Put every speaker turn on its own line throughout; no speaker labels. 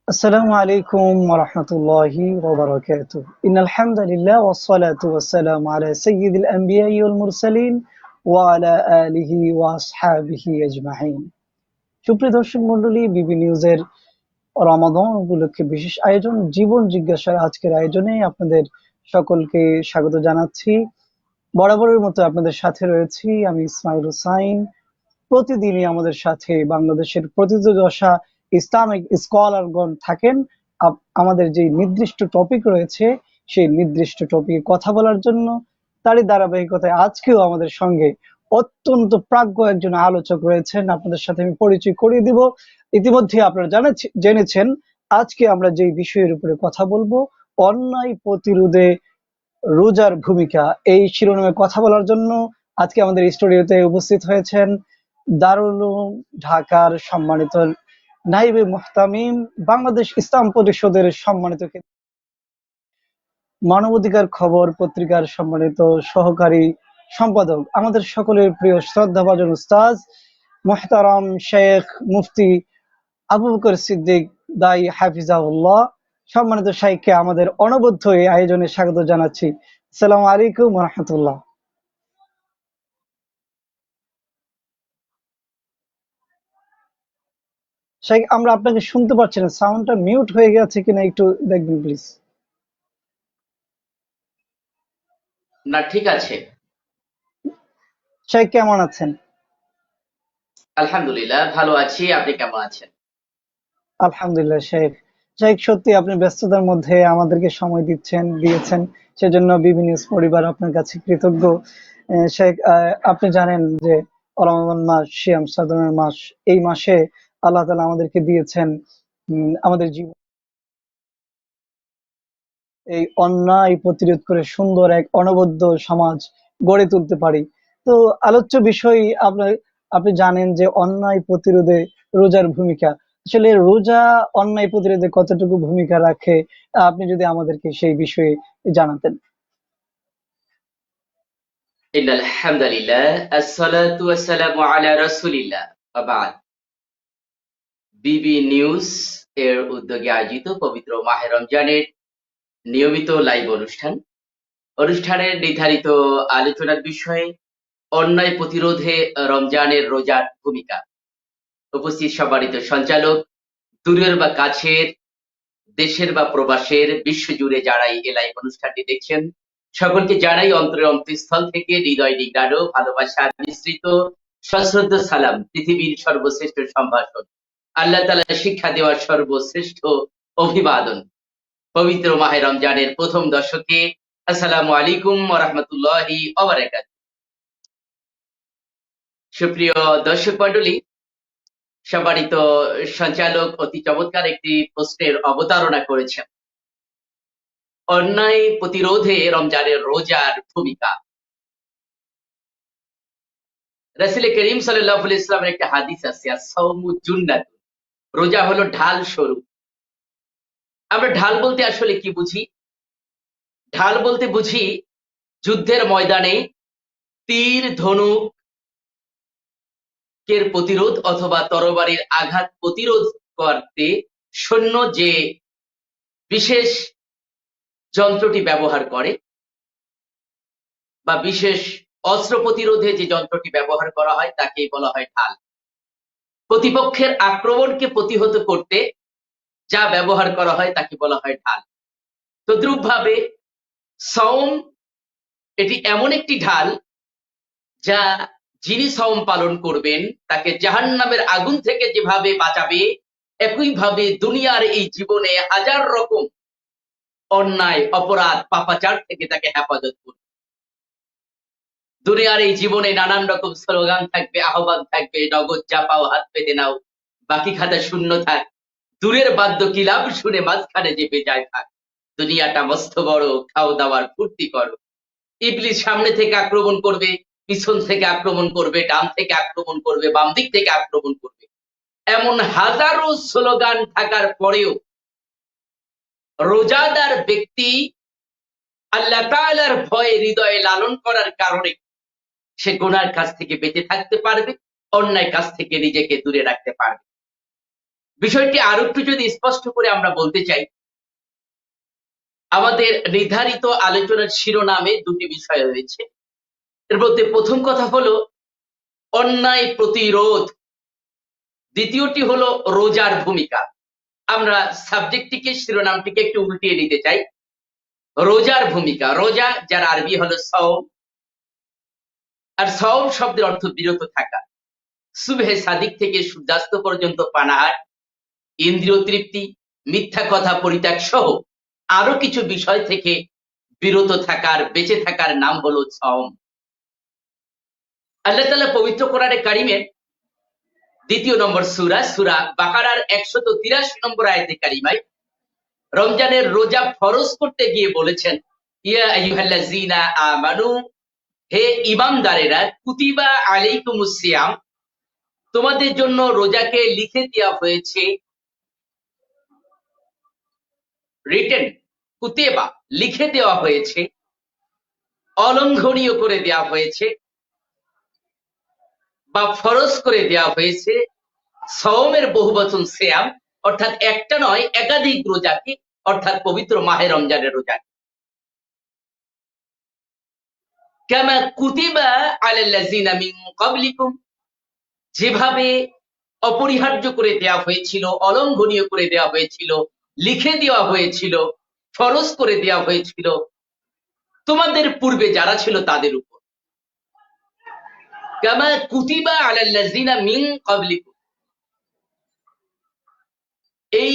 السلام عليكم ورحمة الله وبركاته إن الحمد لله والصلاة والسلام على سيد الأنبياء والمرسلين وعلى آله وأصحابه أجمعين সুপ্রিয় দর্শক মণ্ডলী বিবি নিউজের রমাদান উপলক্ষে বিশেষ আয়োজন জীবন জিজ্ঞাসার আজকের আয়োজনে আপনাদের সকলকে স্বাগত জানাচ্ছি। বরাবরের মতো আপনাদের সাথে রয়েছি আমি ইসমাইল হুসাইন। প্রতিদিনই আমাদের সাথে বাংলাদেশের প্রথিতযশা ইসলামিক স্কলারগণ থাকেন আমাদের যে নির্দিষ্ট টপিক রয়েছে সেই নির্দিষ্ট টপিকে কথা বলার জন্য। তারই ধারাবাহিকতায় আজকেও আমাদের সঙ্গে অত্যন্ত প্রাজ্ঞ একজন আলোচক রয়েছেন, আপনাদের সাথে আমি পরিচয় করিয়ে দিব। ইতিমধ্যে আপনারা জেনেছেন আজকে আমরা যে বিষয়ের উপরে কথা বলবো, অন্যায় প্রতিরোধে রোজার ভূমিকা। এই শিরোনামে কথা বলার জন্য আজকে আমাদের স্টুডিওতে উপস্থিত হয়েছেন দারুল উলুম ঢাকার সম্মানিত নাইবে মুহতামিম, বাংলাদেশ ইসলাম পরিষদের সম্মানিত মানবাধিকার খবর পত্রিকার সম্মানিত সহকারী সম্পাদক, আমাদের সকলের প্রিয় শ্রদ্ধাভাজন উস্তাজ মুহতারাম শেখ মুফতি আবু বকর সিদ্দিক দাই হাফিজাহুল্লাহ। সম্মানিত শাইখকে আমাদের অনবদ্য এই আয়োজনে স্বাগত জানাচ্ছি। আসসালামু আলাইকুম ওয়া রাহমাতুল্লাহ। শাইখ, আমরা আপনাকে শুনতে পাচ্ছি না, সাউন্ডটা মিউট হয়ে গেছে কিনা একটু দেখবেন প্লিজ।
না, ঠিক আছে।
শাইখ কেমন আছেন?
আলহামদুলিল্লাহ ভালো আছি, আপনি কেমন আছেন?
আলহামদুলিল্লাহ শেখ। শেখ, সত্যি আপনি ব্যস্ততার মধ্যে আমাদেরকে সময় দিয়েছেন, সেজন্য বিবি নিউজ পরিবার আপনার কাছে কৃতজ্ঞ। শেখ, আপনি জানেন যে রমজান মাস সিয়াম সাধনার মাস। এই মাসে আল্লাহ তাআলা আমাদেরকে দিয়েছেন আমাদের জীবন এই অন্যায় প্রতিরোধ করে সুন্দর এক অনবদ্য সমাজ গড়ে তুলতে পারি। তো আলোচ্য বিষয় আপনি জানেন যে অন্যায় প্রতিরোধে রোজার ভূমিকা। আসলে রোজা অন্যায় প্রতিরোধে কতটুকু ভূমিকা রাখে, আপনি যদি আমাদেরকে সেই বিষয়ে জানাতেন।
ইন্নাল হামদুলিল্লাহ আসসালাতু ওয়াসসালামু আলা রাসূলিল্লাহ ওয়া বা'দ। বিবি নিউজ এর উদ্যোগে আয়োজিত পবিত্র মাহে রমজানের নিয়মিত লাইভ অনুষ্ঠানের নির্ধারিত আলোচনার বিষয়ে অন্যায় প্রতিরোধে রমজানের রোজার ভূমিকা। উপস্থিত সম্মানিত সঞ্চালক, দূরের বা কাছের, দেশের বা প্রবাসের, বিশ্বজুড়ে যারাই এই লাইভ অনুষ্ঠানটি দেখছেন, সকলকে জানাই অন্তরের অন্তঃস্থল থেকে হৃদয় নিংড়ানো ভালোবাসার মিশ্রিত সশ্রদ্ধ সালাম। পৃথিবীর সর্বশ্রেষ্ঠ সম্ভাষণ, আল্লাহ তাআলা শিক্ষা দেওয়ার সর্বশ্রেষ্ঠ অভিবাদন। পবিত্র মাহে রমজানের প্রথম দশকে আসসালামু আলাইকুম ওয়া রাহমাতুল্লাহি ওয়া বারাকাতুহু। সুপ্রিয় দর্শক মণ্ডলী, সম্মানিত সঞ্চালক অতি চমৎকার একটি প্রশ্নের অবতারণা করেছেন। অন্যায় প্রতিরোধে রমজানের রোজার ভূমিকা। রাসূল করিম সাল্লাল্লাহু আলাইহি ওয়াসাল্লামের একটা হাদিস আছে, আস-সাওমু জুন্নাতুন, রোজা হলো ঢাল স্বরূপ। আমরা ঢাল বলতে আসলে কি বুঝি? ঢাল বলতে বুঝি যুদ্ধের ময়দানে তীর ধনুকের প্রতিরোধ অথবা তরবারির আঘাত প্রতিরোধ করতে সৈন্য যে বিশেষ যন্ত্রটি ব্যবহার করে বা বিশেষ অস্ত্র প্রতিরোধে যে যন্ত্রটি ব্যবহার করা হয় তাকেই বলা হয় ঢাল। প্রতিপক্ষের আক্রমণকে প্রতিহত করতে যা ব্যবহার করা হয় তাকে বলা হয় ঢাল। তদ্রূপভাবে সওম এটি এমন একটি ঢাল যা যিনি সওম পালন করবেন তাকে জাহান্নামের আগুন থেকে যেভাবে বাঁচাবে, একইভাবে দুনিয়ার এই জীবনে হাজার রকম অন্যায় অপরাধ পাপাচার থেকে তাকে হেফাজত করবে। দুনিয়ার এই জীবনে নানান রকম স্লোগান থাকবে, আহ্বান থাকবে, নগদ যা পাও হাত পেতে নাও, বাকি খাতা শূন্য থাক, দূরের বাদ্য কিলাপ শুনে মাঝখানে যে বেজায় থাক, দুনিয়াটা মস্ত বড়, খাও দাওয়ার ফুর্তি করো। ইবলিস সামনে থেকে আক্রমণ করবে, পিছন থেকে আক্রমণ করবে, ডান থেকে আক্রমণ করবে, বাম দিক থেকে আক্রমণ করবে। এমন হাজারো স্লোগান থাকার পরেও রোজাদার ব্যক্তি আল্লাহ তাআলার ভয়ে হৃদয়ে লালন করার কারণে সে গুনার কাছ থেকে বেঁচে থাকতে পারবে, অন্যায় কাজ থেকে নিজেকে দূরে রাখতে পারবে। বিষয়টি আরো একটু যদি স্পষ্ট করে আমরা বলতে চাই, আমাদের নির্ধারিত আলোচনার শিরোনামে দুটি বিষয় রয়েছে। এর মধ্যে প্রথম কথা হলো অন্যায় প্রতিরোধ, দ্বিতীয়টি হলো রোজার ভূমিকা। আমরা সাবজেক্টটিকে, শিরোনামটিকে একটু উল্টিয়ে নিতে চাই। রোজার ভূমিকা। রোজা, যার আরবি হলো সওম, আর সওম শব্দের অর্থ বিরত থাকা। সুবহে সাদিক থেকে সূর্যাস্ত পর্যন্ত পানাহার, ইন্দ্রিয় তৃপ্তি, মিথ্যা কথা পরিত্যাগ সহ আরো কিছু বিষয় থেকে বিরত থাকার, বেঁচে থাকার নাম হলো সওম। আল্লাহ তাআলা পবিত্র কোরআনে কারিমের 2 নম্বর সূরা, সূরা বাকারার 183 নম্বর আয়াতে কারিমায় রমজানের রোজা ফরজ করতে গিয়ে বলেছেন, ইয়া আইয়ুহাল্লাযীনা আমানু, হে ঈমানদারেরা, কুতিবা আলাইকুমুস সিয়াম, তোমাদের জন্য রোজাকে লিখে দেওয়া হয়েছে। রিটেন, কুতিবা লিখে দেওয়া হয়েছে, অলঙ্ঘনীয় করে দেওয়া হয়েছে বা ফরজ করে দেওয়া হয়েছে সওমের বহুবচন সিয়াম, অর্থাৎ একটা নয় একাধিক রোজাকে, অর্থাৎ পবিত্র মাহে রমজানের রোজাকে। কামা কুতিবা আলাল্লাযীনা মিন ক্বাবলিকুম, যেভাবে অপরিহার্য করে দেওয়া হয়েছিল, অলঙ্ঘনীয় করে দেওয়া হয়েছিল, লিখে দেওয়া হয়েছিল, ফরজ করে দেওয়া হয়েছিল তোমাদের পূর্বে যারা ছিল তাদের উপর। কামা কুতিবা আলাল্লাযীনা মিন ক্বাবলিকুম, এই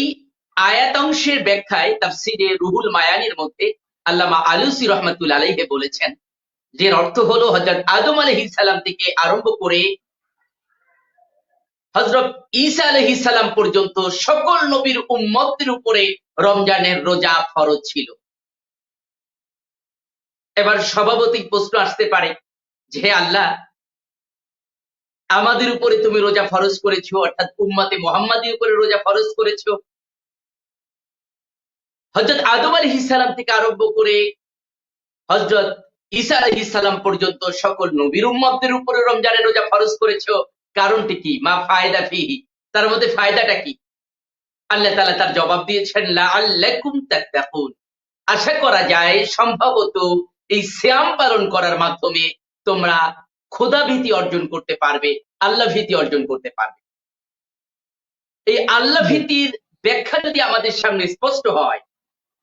আয়াতাংশের ব্যাখ্যায় তাফসীরে রুহুল মায়ানির মধ্যে আল্লামা আলুসী রাহমাতুল্লাহ আলাইহি বলেছেন, যে অর্থ হলো হযরত আদম আলাইহিস সালাম থেকে আরম্ভ করে হযরত ঈসা আলাইহিস সালাম পর্যন্ত সকল নবীর উম্মতদের উপরে রমজানের রোজা ফরজ ছিল। এবার স্বাভাবিক প্রশ্ন আসতে পারে যে, হে আল্লাহ, আমাদের উপরে তুমি রোজা ফরজ করেছো, অর্থাৎ উম্মতে মুহাম্মাদীর উপরে রোজা ফরজ করেছো। হযরত আদম আলাইহিস সালাম থেকে আরম্ভ করে হযরত ঈসা আলাইহিস সালাম পর্যন্ত সকল নবীর উম্মতদের উপরে রমজানের রোজা ফরজ করেছো। কারণটি কি? মা ফায়দা ফিহি, তার মধ্যে ফায়দাটা কি? আল্লাহ তাআলা তার জবাব দিয়েছেন, লাআল্লাকুম তাত্তাকুন, আশা করা যায় সম্ভবত এই সিয়াম পালন করার মাধ্যমে তোমরা খোদা ভীতি অর্জন করতে পারবে, আল্লাহ ভীতি অর্জন করতে পারবে। এই আল্লাহ ভীতির ব্যাখ্যা যদি আমাদের সামনে স্পষ্ট হয়,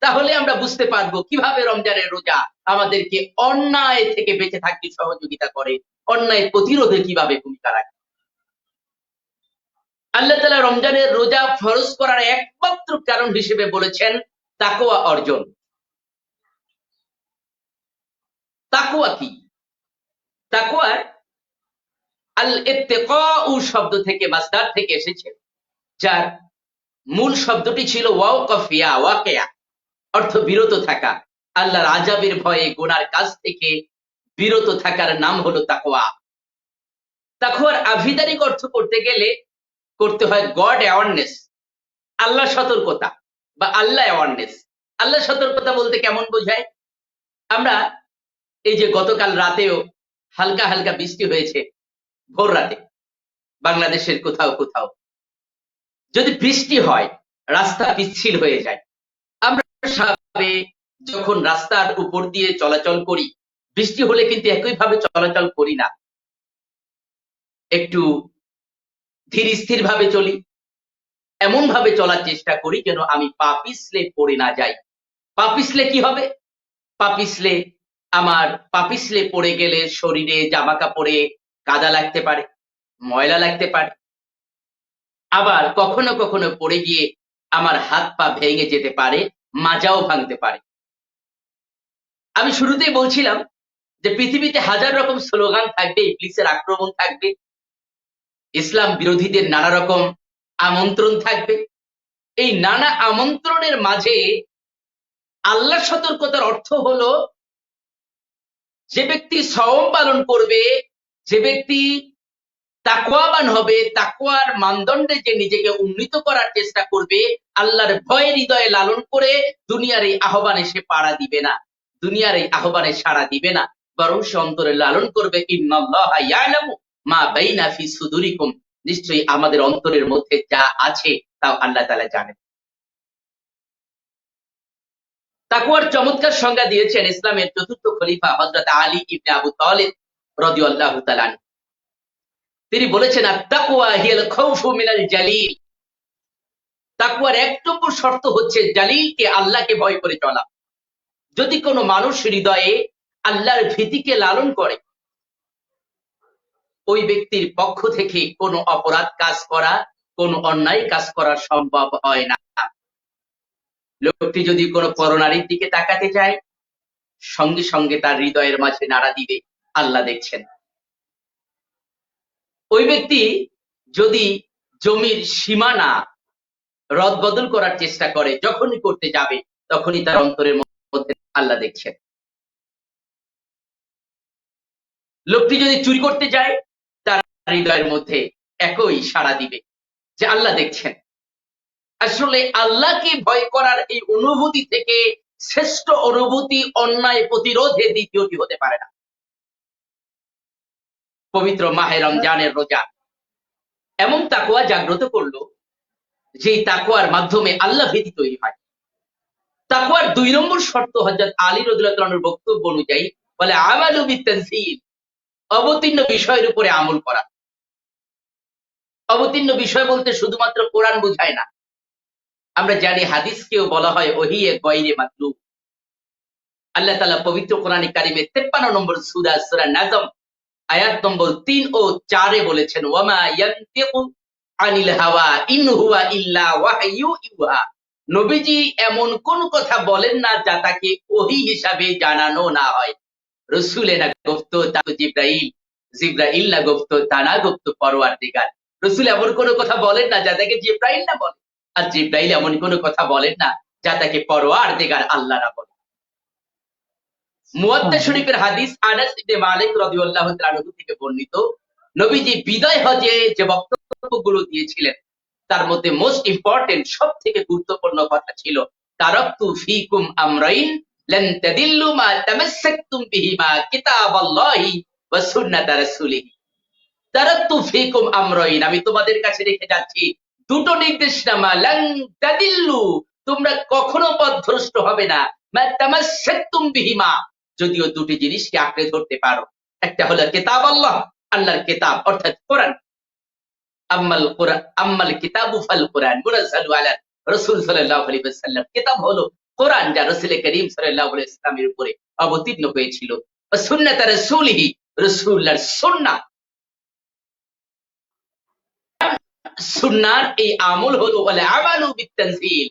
তাহলে আমরা বুঝতে পারবো কিভাবে রমজানের রোজা আমাদেরকে অন্যায় থেকে বেঁচে থাকতে সহযোগিতা করে, অন্যায় প্রতিরোধে কিভাবে ভূমিকা রাখে। আল্লাহ তাআলা রমজানের রোজা ফরজ করার একমাত্র কারণ হিসেবে বলেছেন তাকওয়া অর্জন। তাকওয়া কি? তাকওয়া আল ইত্তিকাউ শব্দ থেকে, মাসদার থেকে এসেছে, যার মূল শব্দটি ছিল ওয়াকাফিয়া, ওয়াকিয়া, অর্থ বিরত থাকা। আল্লাহর আযাবের ভয়ে গুনার কাজ থেকে বিরত থাকার নাম হলো তাকওয়া। তাকওয়ার আভিধানিক অর্থ করতে গেলে করতে হয় গড অ্যাওয়ারনেস, আল্লাহ সতর্কতা বা আল্লাহ অ্যাওয়ারনেস। আল্লাহ সতর্কতা বলতে কেমন বোঝায়? আমরা এই যে গতকাল রাতেও হালকা হালকা বৃষ্টি হয়েছে, ভোর রাতে বাংলাদেশের কোথাও কোথাও যদি বৃষ্টি হয়, রাস্তা পিচ্ছিল হয়ে যায়। আমরা স্বাভাবিক যখন রাস্তার উপর দিয়ে চলাচল করি, বৃষ্টি হলে কিন্তু একইভাবে চলাচল করি না, একটু ধীর স্থির ভাবে চলি, এমন ভাবে চলার চেষ্টা করি যেন আমি পা পিছলে পড়ে না যাই। পা পিছলে কি হবে? পা পিছলে পড়ে গেলে শরীরে, জামা কাপড়ে কাদা লাগতে পারে, ময়লা লাগতে পারে। আবার কখনো কখনো পড়ে গিয়ে আমার হাত পা ভেঙে যেতে পারে, মাজাও ভাঙতে পারে। আমি শুরুতেই বলছিলাম যে পৃথিবীতে হাজার রকম স্লোগান থাকবে, ইবলিসের আক্রমণ থাকবে, ইসলাম বিরোধীদের নানা রকম আমন্ত্রণ থাকবে। এই নানা আমন্ত্রণের মাঝে আল্লাহর সতর্কতার অর্থ হলো, যে ব্যক্তি সওম পালন করবে, যে ব্যক্তি তাকওয়াবান হবে, তাকওয়ার মানদণ্ডে যে নিজেকে উন্নীত করার চেষ্টা করবে, আল্লাহর ভয় হৃদয়ে লালন করে দুনিয়ার এই আহ্বানে সে পাড়া দিবে না, দুনিয়ার এই আহ্বানে সাড়া দিবে না, বরং সে অন্তরে লালন করবে ইন্নাল্লাহা ইয়ালামু মা বাইনা ফি সুদুরিকুম, নিশ্চয়ই আমাদের অন্তরের মধ্যে যা আছে তাও আল্লাহ তাআলা জানেন। তাকওয়ার চমৎকার সংজ্ঞা দিয়েছেন ইসলামের চতুর্থ খলিফা হযরত আলী ইবনে আবু তালিব রাদিয়াল্লাহু তাআলা আনহু। তিনি বলেছেন, আত-তাকওয়া হিয়াল খাউফু মিনাল জালিল। তাকওয়ার এক নম্বর শর্ত হচ্ছে জালিলকে, আল্লাহকে ভয় করে চলা। যদি কোনো মানুষ হৃদয়ে আল্লাহর ভীতিকে লালন করে, ওই ব্যক্তির পক্ষ থেকে কোনো অপরাধ কাজ করা, কোনো অন্যায় কাজ করা সম্ভব হয় না। লোকটি যদি কোনো পরনারীর দিকে তাকাতে চায়, সঙ্গে সঙ্গে তার হৃদয়ের মাঝে নাড়া দিবে, আল্লাহ দেখছেন। ওই ব্যক্তি যদি জমির সীমানা রদবদল করার চেষ্টা করে, যখনই করতে যাবে তখনই তার অন্তরের মধ্যে আল্লাহ দেখছেন। লোকটি যদি চুরি করতে যায়, তার হৃদয়ের মধ্যে একই সাড়া দিবে যে আল্লাহ দেখছেন। আসলে আল্লাহকে ভয় করার এই অনুভূতি থেকে শ্রেষ্ঠ অনুভূতি অন্যায় প্রতিরোধে দ্বিতীয়টি হতে পারে না। পবিত্র মাহে রমজানের রোজা এমন তাকওয়া জাগ্রত করলো, যে তাকওয়ার মাধ্যমে আল্লাহ ভীতি তৈরি হয়। তাকওয়ার 2 নম্বর শর্ত হযরত আলী রাদিয়াল্লাহু আনহুর বক্তব্য অনুযায়ী বলে, আমালু বিতানজিল, অবতীর্ণ বিষয়ের উপরে আমল করা। অবতীর্ণ বিষয় বলতে শুধুমাত্র কোরআন বোঝায় না। আমরা জানি হাদিসকেও বলা হয় ওহিয়ে গায়রে মাতলুব। আল্লাহ তাআলা পবিত্র কোরআনে কারিমে 53 নম্বর সূরা সূরা নাজম আয়াত নম্বর 3 ও 4 এ বলেছেন, ওয়ামা ইয়ানতিকু আনিল হাওয়া ইন হুয়া ইল্লা ওয়াহয়ু ইউহা। নবীজি এমন কোন কথা বলেন না যা তাকে ওহী হিসাবে জানানো না হয়। রাসূলে না গুপ্ত তা তো জিবরাইল, জিবরাইল না গুপ্ত তা না গুপ্ত পরওয়ারদিগার। রাসূল এমন কোন কথা বলেন না যা তাকে জিবরাইল না বলে, আর জিবরাইল এমন কোন কথা বলেন না যা তাকে পরওয়ারদিগার আল্লাহ না বলে। মুয়াত্তা শরীফের হাদিস আনাস ইবনে মালিক রাদিয়াল্লাহু তাআলা আনহু থেকে বর্ণিত, নবীজি বিদায় হজে যে বক্তব্যগুলো দিয়েছিলেন তার মধ্যে মোস্ট ইম্পর্টেন্ট, সবথেকে গুরুত্বপূর্ণ কথা ছিল, তারাকতু ফীকুম আমরাইন লান তাদিল্লু মা তামাসসাকতুম বিহিমা কিতাবাল্লাহি ওয়া সুন্নাত রাসূলিহি। তারাকতু ফীকুম আমরাইন, আমি তোমাদের কাছে রেখে যাচ্ছি দুটো নির্দেশনামা, লান তাদিল্লু, তোমরা কখনো পথভ্রষ্ট হবে না, মা তামাসসাকতুম বিহিমা, যদিও দুটি জিনিসকে আঁকড়ে ধরতে পারো। একটা হলো কিতাবাল্লাহ, আল্লাহর কিতাব অর্থাৎ কোরআন। আম্মাল কিতাবু ফাল কোরআন মুনাজ্জালু আলা রাসূল সাল্লাল্লাহু আলাইহি ওয়াসাল্লাম। কিতাব হলো কোরআন, যা রাসূল করিম সাল্লাল্লাহু আলাইহি ওয়াসাল্লামের উপরে অবতীর্ণ হয়েছিল। ওয়া সুন্নাত রাসূলিহি, রাসূলের সুন্নাহ। সুন্নাহর এই আমল হলো ওয়াল আমালু বিতানজিল।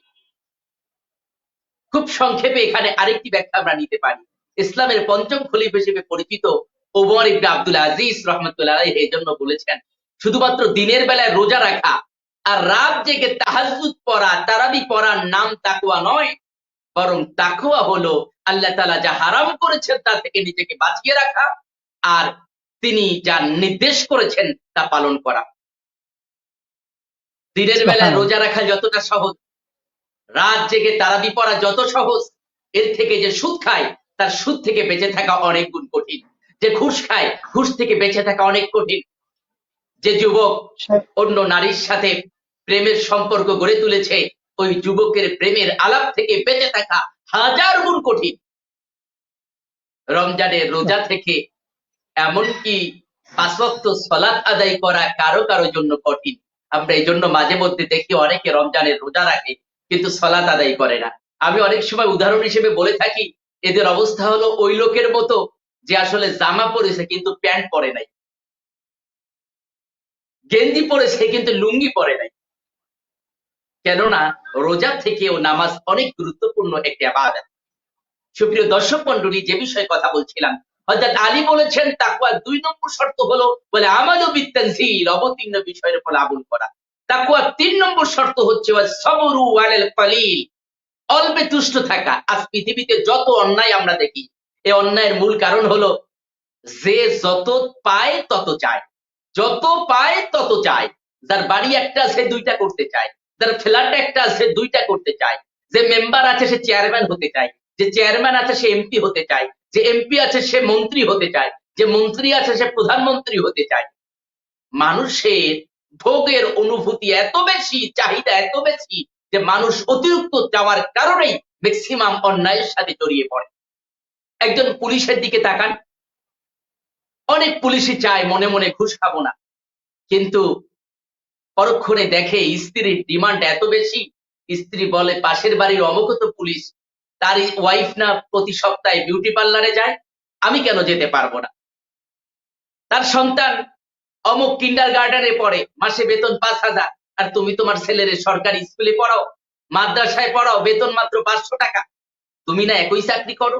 খুব সংক্ষেপে এখানে আরেকটি ব্যাখ্যা আমরা নিতে পারি। ইসলামের পঞ্চম খলিফা হিসেবে পরিচিত ওমর ইবনে আব্দুল আজিজ রাহমাতুল্লাহ আলাইহি এই জন্য বলেছেন, শুধুমাত্র দিনের বেলায় রোজা রাখা আর রাত জেগে তাহাজ্জুদ পড়া, তারাবি পড়ার নাম তাকওয়া নয়, বরং তাকওয়া হলো আল্লাহ তাআলা যা হারাম করেছেন তা থেকে নিজেকে বাঁচিয়ে রাখা, আর তিনি যা নির্দেশ করেছেন তা পালন করা। দিনের বেলায় রোজা রাখা যতটা সহজ, রাত জেগে তারাবি পড়া যত সহজ, এর থেকে যে সুদ খায় তার সুদ থেকে বেঁচে থাকা অনেক গুণ কঠিন। যে ঘুষ খায়, ঘুষ থেকে বেঁচে থাকা অনেক কঠিন। যে যুবক অন্য নারীর সাথে প্রেমের সম্পর্ক গড়ে তুলেছে, ওই যুবকের প্রেমের আলাপ থেকে বেঁচে থাকা হাজার গুণ কঠিন। রমজানের রোজা থেকে এমনকি 5 ওয়াক্ত সালাত আদায় করা কারো কারো জন্য কঠিন। আমরা এই জন্য মাঝে মধ্যে দেখি অনেকে রমজানের রোজা রাখে কিন্তু সালাত আদায় করে না। আমি অনেক সময় উদাহরণ হিসেবে বলে থাকি, এদের অবস্থা হলো ওই লোকের মতো যে আসলে জামা পরেছে কিন্তু প্যান্ট পরে নাই, গেঞ্জি পরেছে কিন্তু লুঙ্গি পরে নাই। কেননা রোজা থেকেও নামাজ অনেক গুরুত্বপূর্ণ একটি ইবাদত। সুপ্রিয় দর্শক মণ্ডলী, যে বিষয়ে কথা বলছিলাম, হযরত আলী বলেছেন তাকওয়ার 2 নম্বর শর্ত হলো বলে আমালু বিতানজিল, অবতীর্ণ বিষয়ের উপর আমল করা। তাকওয়ার 3 নম্বর শর্ত হচ্ছে ওয়াসবরু আলাল কলিল, অল্পে তুষ্ট থাকা। আজ পৃথিবীতে যত অন্যায় আমরা দেখি, এই অন্যায়ের মূল কারণ হলো যে যত পায় তত চায়, যত পায় তত চায়। যার বাড়ি একটা সে 2টা করতে চায়, যার ফ্ল্যাট একটা সে 2টা করতে চায়, যে মেম্বার আছে সে চেয়ারম্যান হতে চায়, যে চেয়ারম্যান আছে সে এমপি হতে চায়, যে এমপি আছে সে মন্ত্রী হতে চায়, যে মন্ত্রী আছে সে প্রধানমন্ত্রী হতে চায়। মানুষের ভোগের অনুভূতি এত বেশি, চাহিদা এত বেশি যে মানুষ অতিরিক্ত চাওয়ার কারণেই ম্যাক্সিমাম অন্যায়ের সাথে জড়িয়ে পড়ে। একজন পুলিশের দিকে তাকান, অনেক পুলিশই চায় মনে মনে ঘুষ খাবো না, কিন্তু পরক্ষণে দেখে স্ত্রীর ডিমান্ড এত বেশি, স্ত্রী বলে পাশের বাড়ির অমুক তো পুলিশ, তার ওয়াইফ না প্রতি সপ্তাহে বিউটি পার্লারে যায়, আমি কেন যেতে পারবো না। তার সন্তান অমুক কিন্ডার গার্ডেনে পড়ে, মাসে বেতন 5,000, আর তুমি তোমার ছেলের সরকারি স্কুলে পড়াও, মাদ্রাসায় পড়াও, বেতন মাত্র 500 টাকা, তুমি না একই চাকরি করো।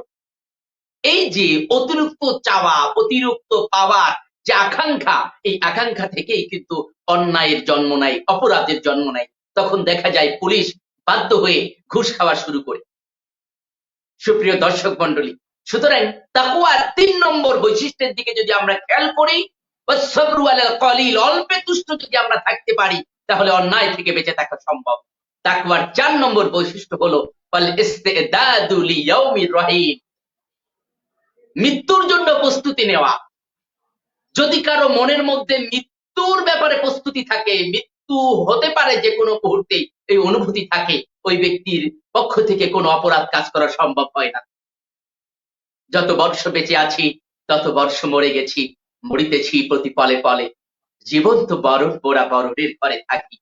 এই যে অতিরিক্ত চাওয়া, অতিরিক্ত পাওয়ার যে আকাঙ্ক্ষা, এই আকাঙ্ক্ষা থেকেই কিন্তু অন্যায়ের জন্ম নেয়, অপরাধের জন্ম নেয়। তখন দেখা যায় পুলিশ বাধ্য হয়ে ঘুষ খাওয়া শুরু করে। সুপ্রিয় দর্শক মন্ডলী, সুতরাং তাকওয়ার 3 নম্বর বৈশিষ্ট্যের দিকে যদি আমরা খেয়াল করি, ওয়াসসাবরু আলাল কলিল, অল্পে তুষ্ট যদি আমরা থাকতে পারি তাহলে অন্যায় থেকে বেঁচে থাকা সম্ভব। তাকওয়ার 4 নম্বর বৈশিষ্ট্য হলো ওয়াল ইস্তিদাদু লিয়াউমির রহিম, মৃত্যুর জন্য প্রস্তুতি নেওয়া। যদি কারো মনের মধ্যে মৃত্যুর ব্যাপারে প্রস্তুতি থাকে, মৃত্যু হতে পারে যে কোনো মুহূর্তে, এই অনুভূতি থাকে, ওই ব্যক্তির পক্ষ থেকে কোনো অপরাধ কাজ করা সম্ভব হয় না। যত বর্ষ বেঁচে আছি তত বর্ষ মরে গেছি, মরিতেছি প্রতি পলে পলে, জীবন্ত বরণ পোড়া বরণের ঘরে থাকি,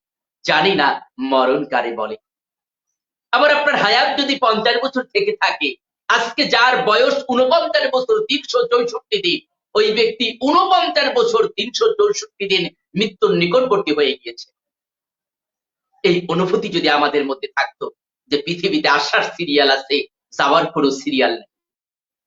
জানি না মরণ কারে বলে। আবার আপনার হায়াত যদি 50 বছর থেকে থাকে, আজকে যার বয়স 49 বছর 364 দিন, ওই ব্যক্তি 49 বছর 364 দিন মৃত্যুর নিকটবর্তী হয়ে গিয়েছে। এই অনুভূতি যদি আমাদের মধ্যে থাকতো যে পৃথিবীতে আসার সিরিয়াল আছে, যাওয়ার কোনো সিরিয়াল নেই,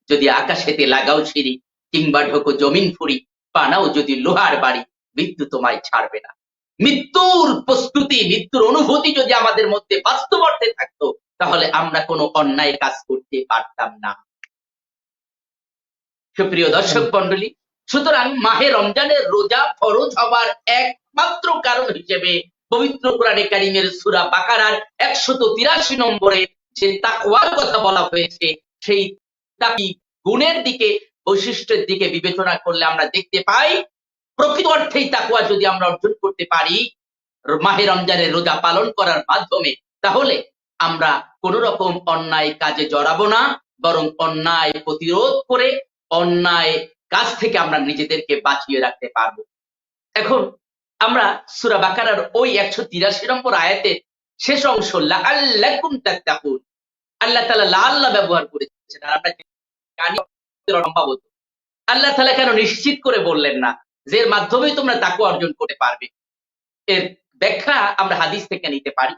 যদি আকাশেতে লাগাও সিঁড়ি কিংবা ঢোকো জমিন ফুরি, বানাও যদি লোহার বাড়ি, মৃত্যু তোমায় ছাড়বে না। মৃত্যুর প্রস্তুতি, মৃত্যুর অনুভূতি যদি আমাদের মধ্যে বাস্তব অর্থে থাকতো, তাহলে আমরা কোনো অন্যায় কাজ করতে পারতাম না। সুপ্রিয় দর্শক মন্ডলী, সুতরাং মাহে রমজানের রোজা ফরজ হবার একমাত্র কারণ হিসেবে পবিত্র কোরআনে কারীমের সূরা বাকারার 183 নম্বরে যে তাকওয়ার কথা বলা হয়েছে, সেই তাকি গুণের দিকে, বৈশিষ্ট্যের দিকে বিবেচনা করলে আমরা দেখতে পাই, প্রকৃত অর্থেই তাকওয়া যদি আমরা অর্জন করতে পারি মাহে রমজানের রোজা পালন করার মাধ্যমে, তাহলে আমরা কোন রকম অন্যায় কাজে জড়াবো না, বরং অন্যায় প্রতিরোধ করে অন্যায় কাজ থেকে আমরা নিজেদেরকে বাঁচিয়ে রাখতে পারবো। এখন আমরা সূরা বাকারার ওই 183 নম্বর আয়াতের শেষ অংশ লাআল্লাকুম তাত্তাকুন, আল্লাহ তাআলা লাআল্লাহ ব্যবহার করেছেন, আর আমরা জানি সম্ভবত আল্লাহ তাআলা কেন নিশ্চিত করে বললেন না যে এর মাধ্যমেই তোমরা তাকওয়া অর্জন করতে পারবে। এর ব্যাখ্যা আমরা হাদিস থেকে নিতে পারি।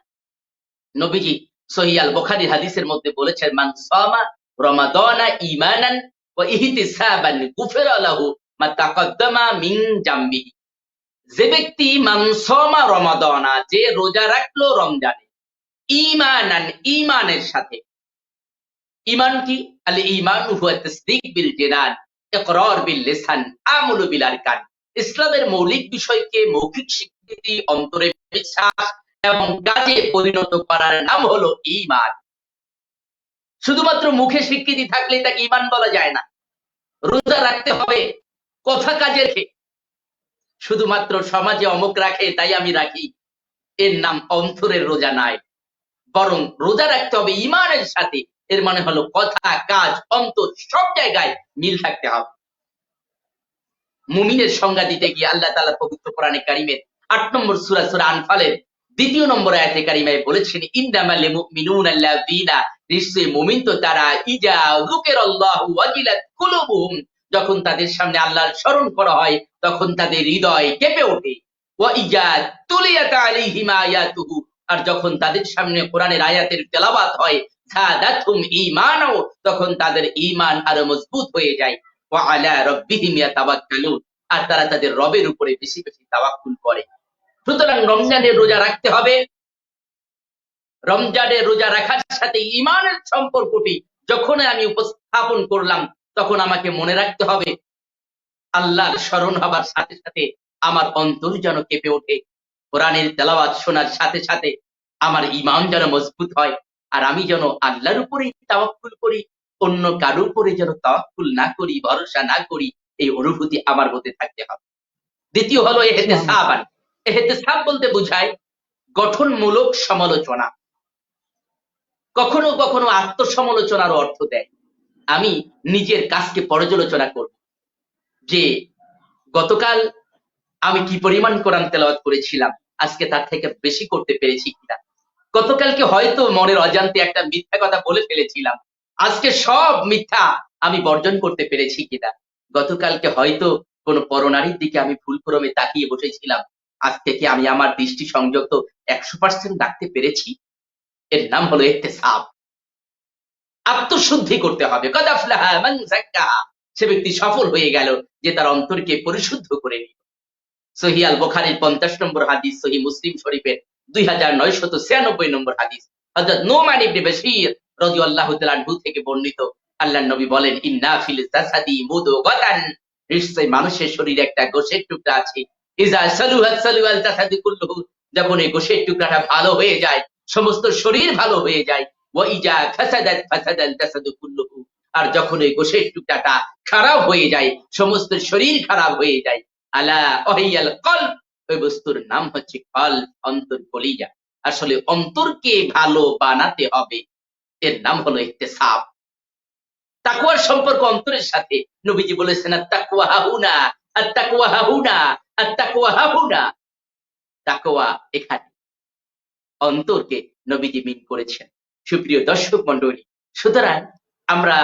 নবীজি সহিহ আল বুখারীর হাদিসের মধ্যে বলেছেন, মান সামা রমাদানা ঈমানান ওয়া ইহতিসাবান গুফিরা লাহু মা তাকাদ্দামা মিন জামবিহি। যে ব্যক্তি মান সামা রমাদানা, যে রোজা রাখলো রমজানে, ঈমানান, ঈমানের সাথে। ঈমান কি? আল ঈমান হুয়া তাসদীক বিল জিনান, ইকরার বিল লিসান, আমালু বিল আরকান। ইসলামের মৌলিক বিষয়কে মৌখিক স্বীকৃতি, অন্তরে বিশ্বাস এবং কাজে পরিণত করার নাম হলো ঈমান। শুধুমাত্র মুখে স্বীকৃতি থাকলে তাকে ঈমান বলা যায় না। রোজা রাখতে হবে কথা কাজে রেখে। শুধুমাত্র সমাজে অমুক রাখে তাই আমি রাখি, এর নাম অন্তরের রোজা নাই, বরং রোজা রাখতে হবে ঈমানের সাথে। এর মানে হলো কথা, কাজ, অন্তর সব জায়গায় মিল থাকতে হবে। মুমিনের সংজ্ঞা দিতে গিয়ে আল্লাহ তাআলা পবিত্র কোরআনে কারীমের 8 নম্বর সূরা, সূরা আনফালের 2 নম্বর আয়াতে কারিমায় বলেছেন, ইন্নামাল মুমিনুনা আল্লাযীনা, নিশ্চয়ই মুমিন তো তারা, ইজা যুকিরাল্লাহু ওয়াজিলাত কুলুবুহুম, যখন তাদের সামনে আল্লাহর স্মরণ করা হয় তখন তাদের হৃদয় কেঁপে ওঠে, ওয়া ইজা তুলিয়াত আলাইহিম আয়াতুহু, আর যখন তাদের সামনে কোরআনের আয়াতের তেলাওয়াত হয়, যাদাতুহুম ঈমানাও, তখন তাদের ঈমান আরো মজবুত হয়ে যায়, ওয়া আলা রাব্বিহিম ইয়াতাওয়াক্কালুন, আর তারা তাদের রবের উপরে বেশি বেশি তাওয়াক্কুল করে। সুতরাং রমজানের রোজা রাখতে হবে। রমজানের রোজা রাখার সাথে ঈমানের সম্পর্কটি যখন আমি উপস্থাপন করলাম, তখন আমাকে মনে রাখতে হবে আল্লাহর স্মরণ হবার সাথে সাথে আমার অন্তর যেন কেঁপে ওঠে, কোরআনের তেলাওয়াত শোনার সাথে সাথে আমার ঈমান যেন মজবুত হয়, আর আমি যেন আল্লাহর উপরেই তাওয়াক্কুল করি, অন্য কারোর উপরে যেন তাওয়াক্কুল না করি, ভরসা না করি, এই অনুভূতি আমার মধ্যে থাকতে হবে। দ্বিতীয় হলো ইহতিসাবান, এহতেসাব বলতে বোঝায় গঠনমূলক সমালোচনা, কখনো কখনো আত্মসমালোচনার অর্থ দেয়। আমি নিজের কাজকে পর্যালোচনা করব যে গতকাল আমি কি পরিমাণ কোরআন তেলাওয়াত করেছিলাম, আজকে তার থেকে বেশি করতে পেরেছি কিনা। গতকালকে হয়তো মনের অজান্তে একটা মিথ্যা কথা বলে ফেলেছিলাম, আজকে সব মিথ্যা আমি বর্জন করতে পেরেছি কিনা। গতকালকে হয়তো কোন পরনারীর দিকে আমি ভুলক্রমে তাকিয়ে বসেছিলাম, আজ থেকে আমি আমার দৃষ্টি সংযত 100% রাখতে পেরেছি। এর নাম হলো ইহতিসাব। আত্মশুদ্ধি করতে হবে। কদ আফলাহা মান যাক্কাহা, সে ব্যক্তি সফল হয়ে গেল যে তার অন্তরকে পরিশুদ্ধ করে নিল। সহিহ আল বুখারীর 50 নম্বর হাদিস, সহিহ মুসলিম শরীফের 2996 নম্বর হাদিস, হযরত নুমান ইবনে বাশীর রাদিয়াল্লাহু তাআলা আনহু থেকে বর্ণিত। আল্লাহর নবী বলেন, ইন্না ফিল জাসাদি মুদগাতান, নিশ্চয় মানুষের শরীরে একটা গোশের টুকরা আছে, ইজা সালুহাত সালুহাল জাসাদু কুল্লুহু, যখন এই গোশের টুকরাটা ভালো হয়ে যায় সমস্ত শরীর ভালো হয়ে যায়। ওয়া ইজা ফাসাদাত ফাসাদাল জাসাদু কুল্লুহু, আর যখন এই গোশের টুকরাটা খারাপ হয়ে যায় সমস্ত শরীর খারাপ হয়ে যায়। আলা ওয়াহিয়াল কলব, ওই বস্তুর নাম হচ্ছে কলব, অন্তর, কলিজা। আসলে অন্তরকে ভালো বানাতে হবে, এর নাম হলো ইহতিসাব। তাকওয়ার সম্পর্ক অন্তরের সাথে। নবীজি বলেছেন আত-তাকওয়া হাহুনা, আত-তাকওয়া হাহুনা, আত-তাকওয়া হাহুনা। তাকওয়া এখানে, অন্তরকে নবীজি মিন করেছেন। সুপ্রিয় দর্শক মণ্ডলী, সুতরাং আমরা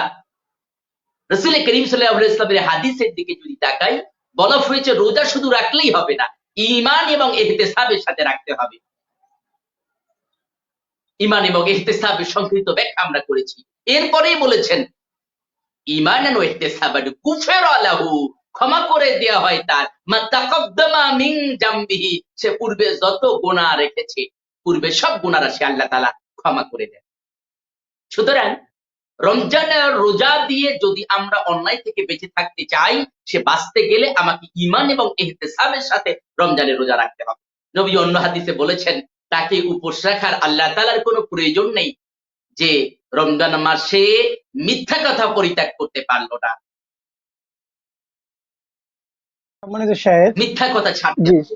রাসূল করিম সাল্লাল্লাহু আলাইহি ওয়াসাল্লামের হাদিসের দিকে যদি তাকাই, বলা হয়েছে রোজা শুধু রাখলেই হবে না, ঈমান এবং ইহতিসাবের সাথে রাখতে হবে। ঈমান এবং ইহতিসাবের সংক্ষিপ্ত ব্যাখ্যা আমরা করেছি। এরপরেই বলেছেন ঈমানান ওয়া ইহতিসাবান গুফিরা লাহু, ক্ষমা করে দেয়া হয় তার মা তাকাদ্দামা মিন জামবিহি, সে পূর্বে যত গুনাহ রেখেছে পূর্বে সব গুনাহ রাশি আল্লাহ তাআলা ক্ষমা করে দেন। সুতরাং রমজানের রোজা দিয়ে যদি আমরা অন্যায় থেকে বেঁচে থাকতে চাই, সে বাঁচতে গেলে আমাকে ঈমান এবং ইহতিসাবের সাথে রমজানের রোজা রাখতে হবে। নবী অন্য হাদিসে বলেছেন, তাকে উপোস রাখার আল্লাহ তাআলার কোনো প্রয়োজন নেই যে রমজান মাসে মিথ্যা কথা পরিত্যাগ করতে পারলো না,
সম্মানিত শায়েখ,
মিথ্যা কথা ছাড়তে
জি
হবে।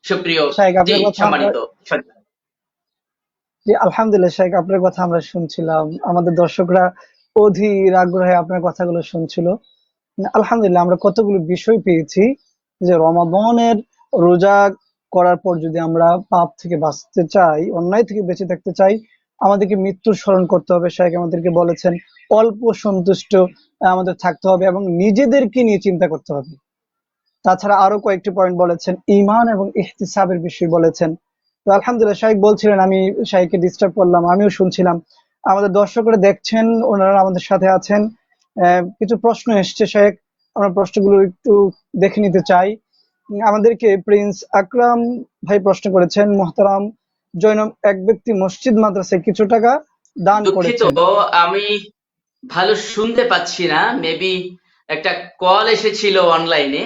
সুপ্রিয়,
শায়েখ
জি
আপনার কথা আমরা,
সম্মানিত সজ্জন।
জি আলহামদুলিল্লাহ শায়েখ, আপনার কথা আমরা শুনছিলাম, আমাদের দর্শকরা অধীর আগ্রহে আপনার কথাগুলো শুনছিল। আলহামদুলিল্লাহ আমরা কতগুলো বিষয় পেয়েছি যে রমাদানের রোজা করার পর যদি আমরা পাপ থেকে বাঁচতে চাই, অন্যায় থেকে বেঁচে থাকতে চাই, আমাদেরকে মৃত্যুর স্মরণ করতে হবে। শায়েখ আমাদেরকে বলেছেন অল্প সন্তুষ্ট আমাদের থাকতে হবে এবং নিজেদেরকে নিয়ে চিন্তা করতে হবে। তাছাড়া আরো কয়েকটি পয়েন্ট বলেছেন, ঈমান এবং ইহতিসাবের বিষয় বলেছেন। তো আলহামদুলিল্লাহ শাইখ বলছিলেন, আমি শাইখকে ডিস্টার্ব করলাম, আমিও শুনছিলাম। আমাদের দর্শকরা দেখছেন, ওনারা আমাদের সাথে আছেন। কিছু প্রশ্ন এসছে শাইখ, আমরা প্রশ্নগুলো একটু দেখে নিতে চাই। আমাদেরকে প্রিন্স আকরাম ভাই প্রশ্ন করেছেন, মোহতারাম জৈনব, এক ব্যক্তি মসজিদ মাদ্রাসায় কিছু টাকা দান
দুঃখিত,
করেছেন।
আমি ভালো শুনতে পাচ্ছি না, মেবি একটা কল এসেছিল অনলাইনে।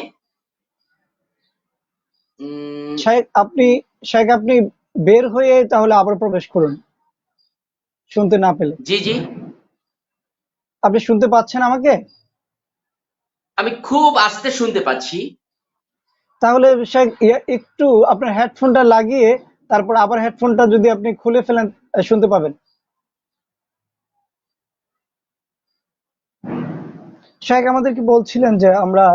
শাইখ আপনি বের হয়ে তাহলে আবার প্রবেশ করুন, শুনতে না পেলে।
জি জি,
আপনি শুনতে পাচ্ছেন আমাকে?
আমি খুব আস্তে শুনতে পাচ্ছি।
তাহলে শাইখ একটু আপনার হেডফোনটা লাগিয়ে তারপর আবার হেডফোনটা যদি আপনি খুলে ফেলেন, শুনতে পাবেন। শাইখ আমাদেরকে বলছিলেন যে আমরা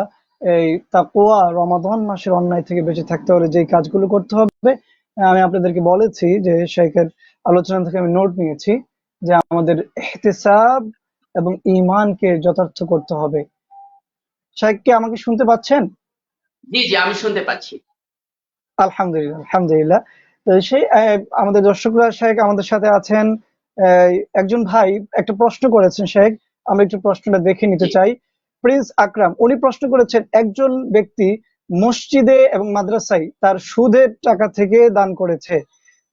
এই তাকওয়া, রমাদান মাসের অন্যায় থেকে বেঁচে থাকতে হলে যে কাজগুলো করতে হবে, আমি আপনাদেরকে বলেছি যে শাইখের আলোচনা থেকে আমি নোট নিয়েছি যে আমাদের ইহতিসাব এবং ঈমানকে যথার্থ করতে হবে। শাইখ কি আমাকে শুনতে পাচ্ছেন?
জি জি, আমি শুনতে পাচ্ছি।
আলহামদুলিল্লাহ, আলহামদুলিল্লাহ। তো সেই আমাদের দর্শকরা শাইখ আমাদের সাথে আছেন। একজন ভাই একটা প্রশ্ন করেছেন শাইখ, আমরা একটু প্রশ্নটা দেখে নিতে
জি
চাই। প্রিন্স আকরাম উনি প্রশ্ন করেছেন, একজন ব্যক্তি মসজিদে এবং মাদ্রাসায় তার সুদের টাকা থেকে দান করেছে,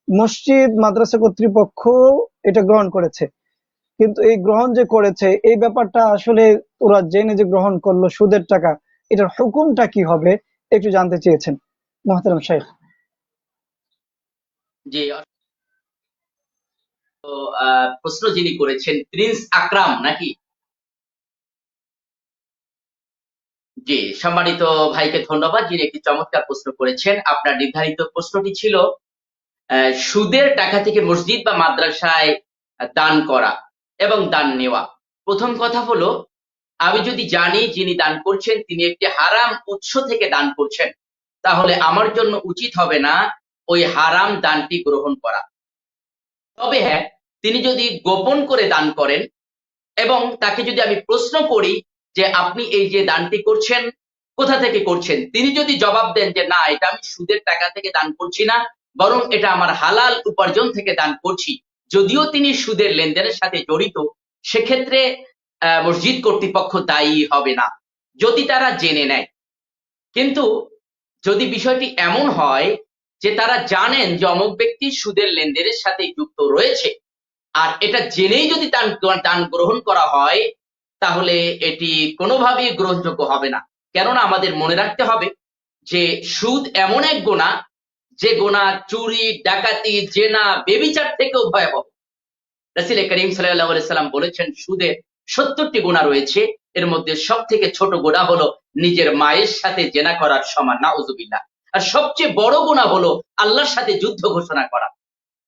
মসজিদ মাদ্রাসা কর্তৃপক্ষ এটা গ্রহণ করেছে, কিন্তু এই গ্রহণ যে করেছে এই ব্যাপারটা আসলে ওরা জেনে যে গ্রহণ করলো সুদের টাকা, এটার হুকুমটা কি হবে একটু জানতে চেয়েছেন মোহতারাম শাইখ।
জি, তো প্রশ্ন যিনি করেছেন প্রিন্স আকরাম নাকি? জি, সম্মানিত ভাইকে ধন্যবাদ, যিনি একটি চমৎকার প্রশ্ন করেছেন। আপনার নির্ধারিত প্রশ্নটি ছিল সুদের টাকা থেকে মসজিদ বা মাদ্রাসায় দান করা এবং দান নেওয়া। প্রথম কথা হলো, আমি যদি জানি যিনি দান করছেন তিনি একটি হারাম উৎস থেকে দান করছেন, তাহলে আমার জন্য উচিত হবে না ওই হারাম দানটি গ্রহণ করা। তবে হ্যাঁ, তিনি যদি গোপন করে দান করেন এবং তাকে যদি আমি প্রশ্ন করি যে আপনি এই যে দানটি করছেন কোথা থেকে করছেন, তিনি যদি জবাব দেন যে না, এটা আমি সুদের টাকা থেকে দান করছি না, বরং এটা আমার হালাল উপার্জন থেকে দান করছি, যদিও তিনি সুদের লেনদেনের সাথে জড়িত, সেক্ষেত্রে মসজিদ কর্তৃপক্ষ দায়ী হবে না যদি তারা জেনে নেয়। কিন্তু যদি বিষয়টি এমন হয় যে তারা জানেন যে অমুক ব্যক্তি সুদের লেনদেনের সাথে যুক্ত রয়েছে, আর এটা জেনেই যদি দান গ্রহণ করা হয়, তাহলে এটি কোনোভাবেই গ্রহণযোগ্য হবে না। কেননা আমাদের মনে রাখতে হবে যে সুদ এমন এক গুনাহ, যে গুনাহ চুরি, ডাকাতি, জেনা, ব্যভিচার থেকেও ভয়াবহ। রাসূল করিম সাল্লাল্লাহু আলাইহি সাল্লাম বলেছেন সুদের ৭০টি গুনাহ রয়েছে, এর মধ্যে সব থেকে ছোট গুনাহ হলো নিজের মায়ের সাথে জেনা করার সমান, নাউযুবিল্লাহ। আর সবচেয়ে বড় গুনাহ হলো আল্লাহর সাথে যুদ্ধ ঘোষণা করা।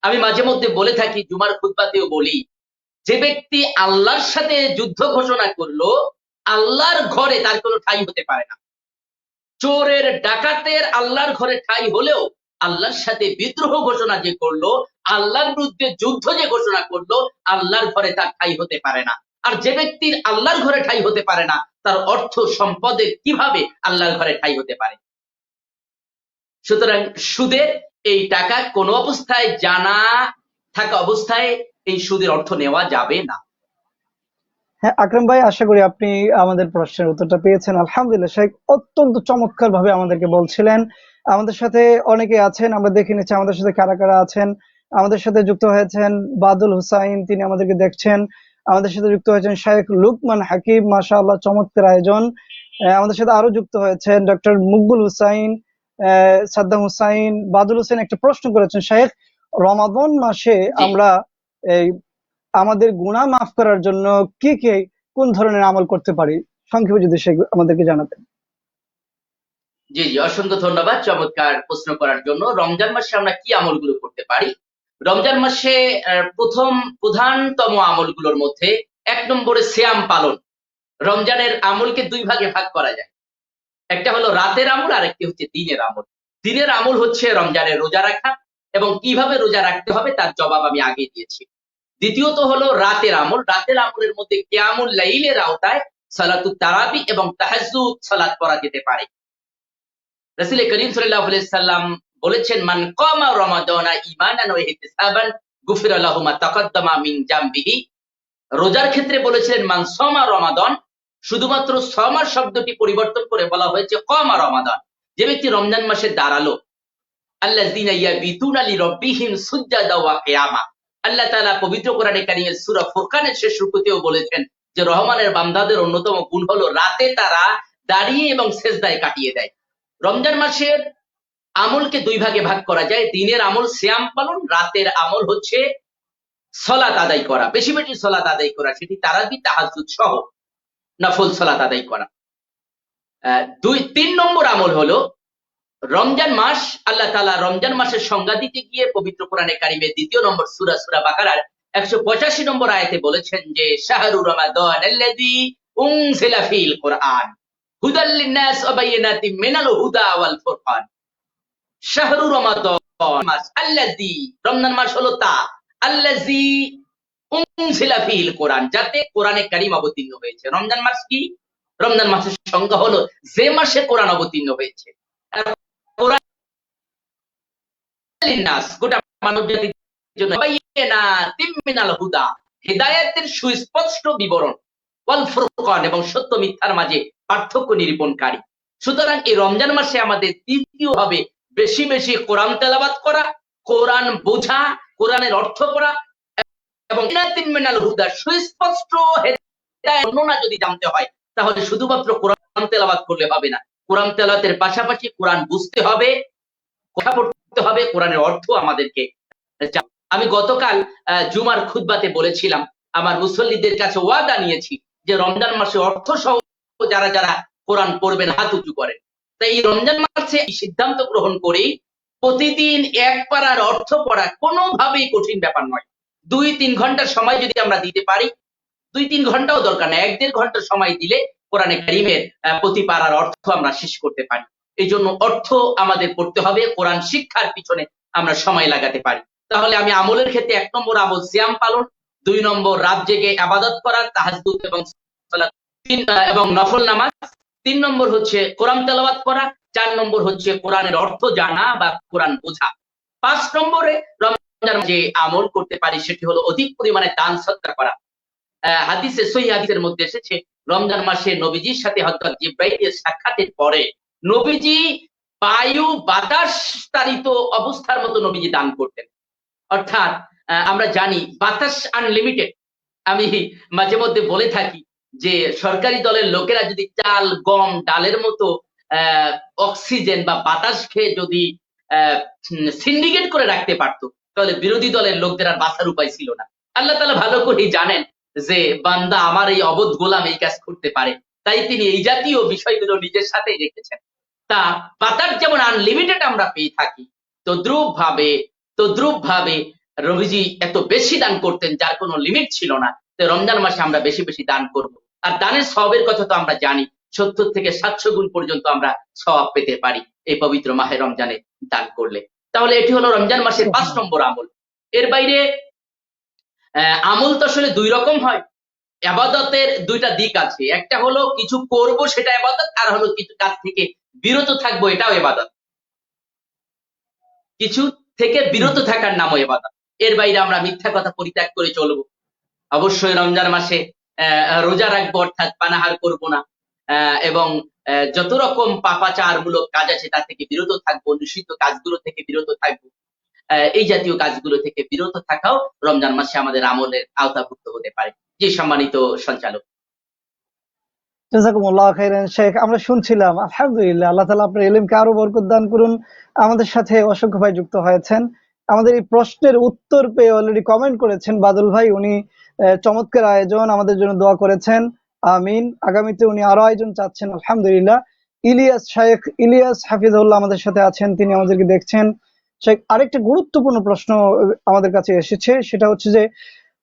আমি মাঝে মধ্যে বলে থাকি, জুমার খুতবাতেও বলি, যে ব্যক্তি আল্লাহর সাথে যুদ্ধ ঘোষণা করলো, আল্লাহর ঘরে তার কোনো ঠাঁই হতে পারে না। চোরের, ডাকাতের আল্লাহর ঘরে ঠাঁই হলেও আল্লাহর সাথে বিদ্রোহ ঘোষণা যে করলো, আল্লাহর বিরুদ্ধে যুদ্ধ যে ঘোষণা করলো, আল্লাহর ঘরে তার ঠাঁই হতে পারে না। আর যে ব্যক্তির আল্লাহর ঘরে ঠাঁই হতে পারে না, তার অর্থ সম্পদের কিভাবে আল্লাহর ঘরে ঠাঁই হতে পারে? সুতরাং সুদের এই টাকা কোনো অবস্থায় জানা থাকা অবস্থায় এই সুদের অর্থ নেওয়া যাবে না।
হ্যাঁ আকরাম ভাই, আশা করি আপনি আমাদের প্রশ্নের উত্তরটা পেয়েছেন। আলহামদুলিল্লাহ, শেখ অত্যন্ত চমৎকার ভাবে আমাদেরকে বলছিলেন। আমাদের সাথে অনেকে আছেন, আমরা দেখে নিচ্ছি আমাদের সাথে কারা কারা আছেন। আমাদের সাথে যুক্ত হয়েছেন বাদুল হুসাইন, তিনি আমাদেরকে দেখছেন। আমাদের সাথে যুক্ত হয়েছেন শায়েখ লুকমান হাকিম, মাশাআল্লাহ চমৎকার আয়োজন। আমাদের সাথে আরো যুক্ত হয়েছেন ডক্টর মুকবুল হুসাইন, সাদ্দাম হুসাইন। বাদুল হোসেন একটা প্রশ্ন করেছেন, শায়েখ রমাদান মাসে
জি
আমরা এই আমাদের গুনাহ মাফ করার জন্য কি কোন ধরনের আমল করতে পারি, সংক্ষেপে যদি সে আমাদেরকে জানাতেন।
জি জি, অসংখ্য ধন্যবাদ চমৎকার প্রশ্ন করার জন্য। রমজান মাসে আমরা কি আমলগুলো করতে পারি? রমজান মাসে প্রধানতম আমলগুলোর মধ্যে ১ নম্বরে সিয়াম পালন। রমজানের আমলকে ২ ভাগে ভাগ করা যায়। একটা হলো রাতের আমল, আর একটি হচ্ছে দিনের আমল। দিনের আমল হচ্ছে রমজানের রোজা রাখা, এবং কিভাবে রোজা রাখতে হবে তার জবাব আমি আগে দিয়েছি। দ্বিতীয়ত হলো রাতের আমল। রাতের আমলের মধ্যে কিয়ামুল লাইলের আওতায় সালাতুত তারাবি এবং তাহাজ্জুদ সালাত করা যেতে পারে। রাসূল করিম সাল্লাল্লাহু আলাইহি সাল্লাম বলেছেন, মান কামা রমাদানা ঈমানান ওয়া ইহতিসাবান গুফিরা লাহু মা তাকাদ্দামা মিন জামবিহি। রোজার ক্ষেত্রে বলেছিলেন মান সামা রমাদান, শুধুমাত্র সামা শব্দটি পরিবর্তন করে বলা হয়েছে কামা রমাদান। যে ব্যক্তি রমজান মাসে দাঁড়ালো, আল্লাযিনা ইয়াবিতুনা লিরাব্বিহিম সুজদান ওয়া কিয়ামা। আল্লাহ তাআলা পবিত্র কোরআনে কারীমের সূরা ফুরকানের শেষ রূপতেও বলেছেন যে রহমানের বান্দাদের অন্যতম গুণ হলো রাতে তারা দাঁড়িয়ে এবং সেজদায় কাটিয়ে দেয়। রমজান মাসের আমলকে ২ ভাগে ভাগ করা যায়। দিনের আমল সিয়াম পালন, রাতের আমল হচ্ছে সালাত আদায় করা, বেশি বেশি সালাত আদায় করা, সেটি তারাবি, তাহাজ্জুদ সহ নফল সালাত আদায় করা। ৩ নম্বর আমল হলো রমজান মাস। আল্লাহ তাআলা রমজান মাসের সংজ্ঞা দিতে গিয়ে পবিত্র কোরআনে কারিমের ২য় নম্বর সূরা বাকারার ১৮৫ নম্বর আয়াতে বলেছেন যে শাহরু রমাদানাল্লাযী উনজিলা ফীল কুরআন হুদাল লিন-নাস ওয়া বায়িনাতিম মিনাল হুদা ওয়াল ফুরকান। শাহরু রমাদান মাস, আল্লাযী রমজান মাস হলো তা, আল্লাযী উনজিলা ফীল কুরআন, যাতে কোরআনে কারীম অবতীর্ণ হয়েছে। রমজান মাস কি? রমজান মাসের সংজ্ঞা হলো যে মাসে কোরআন অবতীর্ণ হয়েছে। কোরআন লিন-নাস, গোটা মানব জাতির জন্য, বায়িনাতিম মিনাল হুদা, হিদায়াতের সুস্পষ্ট বিবরণ, ওয়াল ফুরকান, এবং সত্য মিথ্যার মাঝে পার্থক্য নিরূপণকারী। সুতরাং এই রমজান মাসে আমাদের তৃতীয় হবে বেশি বেশি কোরআন তেলাওয়াত করা, কোরআন বোঝা, কোরআনের অর্থ করা, এবং মিনাল হুদা, সুস্পষ্ট হেদায়েত বর্ণনা যদি জানতে হয়, তাহলে শুধুমাত্র কোরআন তেলাওয়াত করলে হবে না। কোরআন তেলাওয়াতের পাশাপাশি কোরআন বুঝতে হবে, কথা পড়তে হবে, কোরআনের অর্থ আমাদেরকে। আমি গতকাল জুমার খুতবাতে বলেছিলাম, আমার মুসল্লিদের কাছে ওয়াদা নিয়েছি যে রমজান মাসে অর্থ সহ যারা যারা কোরআন পড়বেন, হাত উঁচু করেন। তাই এই রমজান মাসে এই সিদ্ধান্ত গ্রহণ করেই প্রতিদিন এক পারার অর্থ পড়া কোনোভাবেই কঠিন ব্যাপার নয়। 2-3 ঘন্টার সময় যদি আমরা দিতে পারি, 2-3 ঘন্টাও দরকার না, 1-1.5 ঘন্টা সময় দিলে কোরআনে কারিমের প্রতি পারার অর্থ আমরা শেষ করতে পারি। এই জন্য অর্থ আমাদের পড়তে হবে, কোরআন শিক্ষার পিছনে আমরা সময় লাগাতে পারি। তাহলে আমি আমলের ক্ষেত্রে 1 নম্বর আমল সিয়াম পালন, 2 নম্বর রাত জেগে ইবাদত করা, তাহাজ্জুদ এবং সালাত এবং নফল নামাজ, 3 নম্বর হচ্ছে কোরআন তেলাওয়াত করা, 4 নম্বর হচ্ছে কোরআনের অর্থ জানা বা কোরআন বোঝা, 5 নম্বরে রমজান যে আমল করতে পারি সেটি হলো অধিক পরিমাণে দান সদকা করা। হাদিসে সহিহ হাদিসের মধ্যে এসেছে রমজান মাসে নবীজির সাথে হযরত জিবরাইলের সাক্ষাতের পরে নবীজি বায়ু বাতাস তাড়িত অবস্থার মতো নবীজি দান করতেন। অর্থাৎ আমরা জানি বাতাস আনলিমিটেড। আমি মাঝে মধ্যে বলে থাকি যে সরকারি দলের লোকেরা যদি চাল, গম, ডালের মতো অক্সিজেন বা বাতাস খেয়ে যদি সিন্ডিকেট করে রাখতে পারতো, তাহলে বিরোধী দলের লোকদের আর বাঁচার উপায় ছিল না। আল্লাহ তাআলা ভালো করেই জানেন যে বান্দা আমার এই অবোধ গোলাম এই কাজ করতে পারে, তাই তিনি এই জাতীয় বিষয়গুলো নিজের সাথে রেখেছেন। তা বাতাস যেমন আনলিমিটেড আমরা পেয়ে থাকি, তদ্রুপ ভাবে রবিজি এত বেশি দান করতেন যার কোনো লিমিট ছিল না। তো রমজান মাসে আমরা বেশি বেশি দান করব। আর দানের সওয়াবের কথা তো আমরা জানি, 70 থেকে 700 গুণ পর্যন্ত আমরা সওয়াব পেতে পারি এই পবিত্র মাহে রমজানে দান করলে। তাহলে এটি হলো রমজান মাসের 5 নম্বর আমল। এর বাইরে আমল তো আসলে 2 রকম হয়। ইবাদতের 2টা দিক আছে, একটা হলো কিছু করব সেটা ইবাদত, আর হলো কিছু কাজ থেকে বিরত থাকবো এটাও ইবাদত। কিছু থেকে বিরত থাকার নামও ইবাদত। এর বাইরে আমরা মিথ্যা কথা পরিত্যাগ করে চলবো। অবশ্যই রমজান মাসে রোজা রাখবো, অর্থাৎ পানাহার করব না, এবং যত রকম পাপাচারমূলক কাজ আছে তা থেকে বিরত থাকবো, নিষিদ্ধ কাজগুলো থেকে বিরত থাকবো। এই জাতীয় কাজগুলো থেকে বিরত থাকাও রমজান মাসে আমাদের আমলের আওতাভুক্ত হতে পারে। জি সম্মানিত সঞ্চালক।
জাযাকুমুল্লাহ খাইরান শেখ। আমরা শুনছিলাম, আলহামদুলিল্লাহ, আল্লাহ তাআলা আপনার ইলমকে আরো বরকত দান করুন। আমাদের সাথে অসংখ্য ভাই যুক্ত হয়েছেন। আমাদের এই প্রশ্নের উত্তর পেয়ে অলরেডি কমেন্ট করেছেন বাদল ভাই, উনি চমৎকার আয়োজন, আমাদের জন্য দোয়া করেছেন, আমিন। আগামীতে উনি আরো আয়োজন চাচ্ছেন, আলহামদুলিল্লাহ। ইলিয়াস শেখ, ইলিয়াস হাফিজাহুল্লাহ আমাদের সাথে আছেন, তিনি আমাদেরকে দেখছেন। শেখ, আরেকটা গুরুত্বপূর্ণ প্রশ্ন আমাদের কাছে এসেছে, সেটা হচ্ছে যে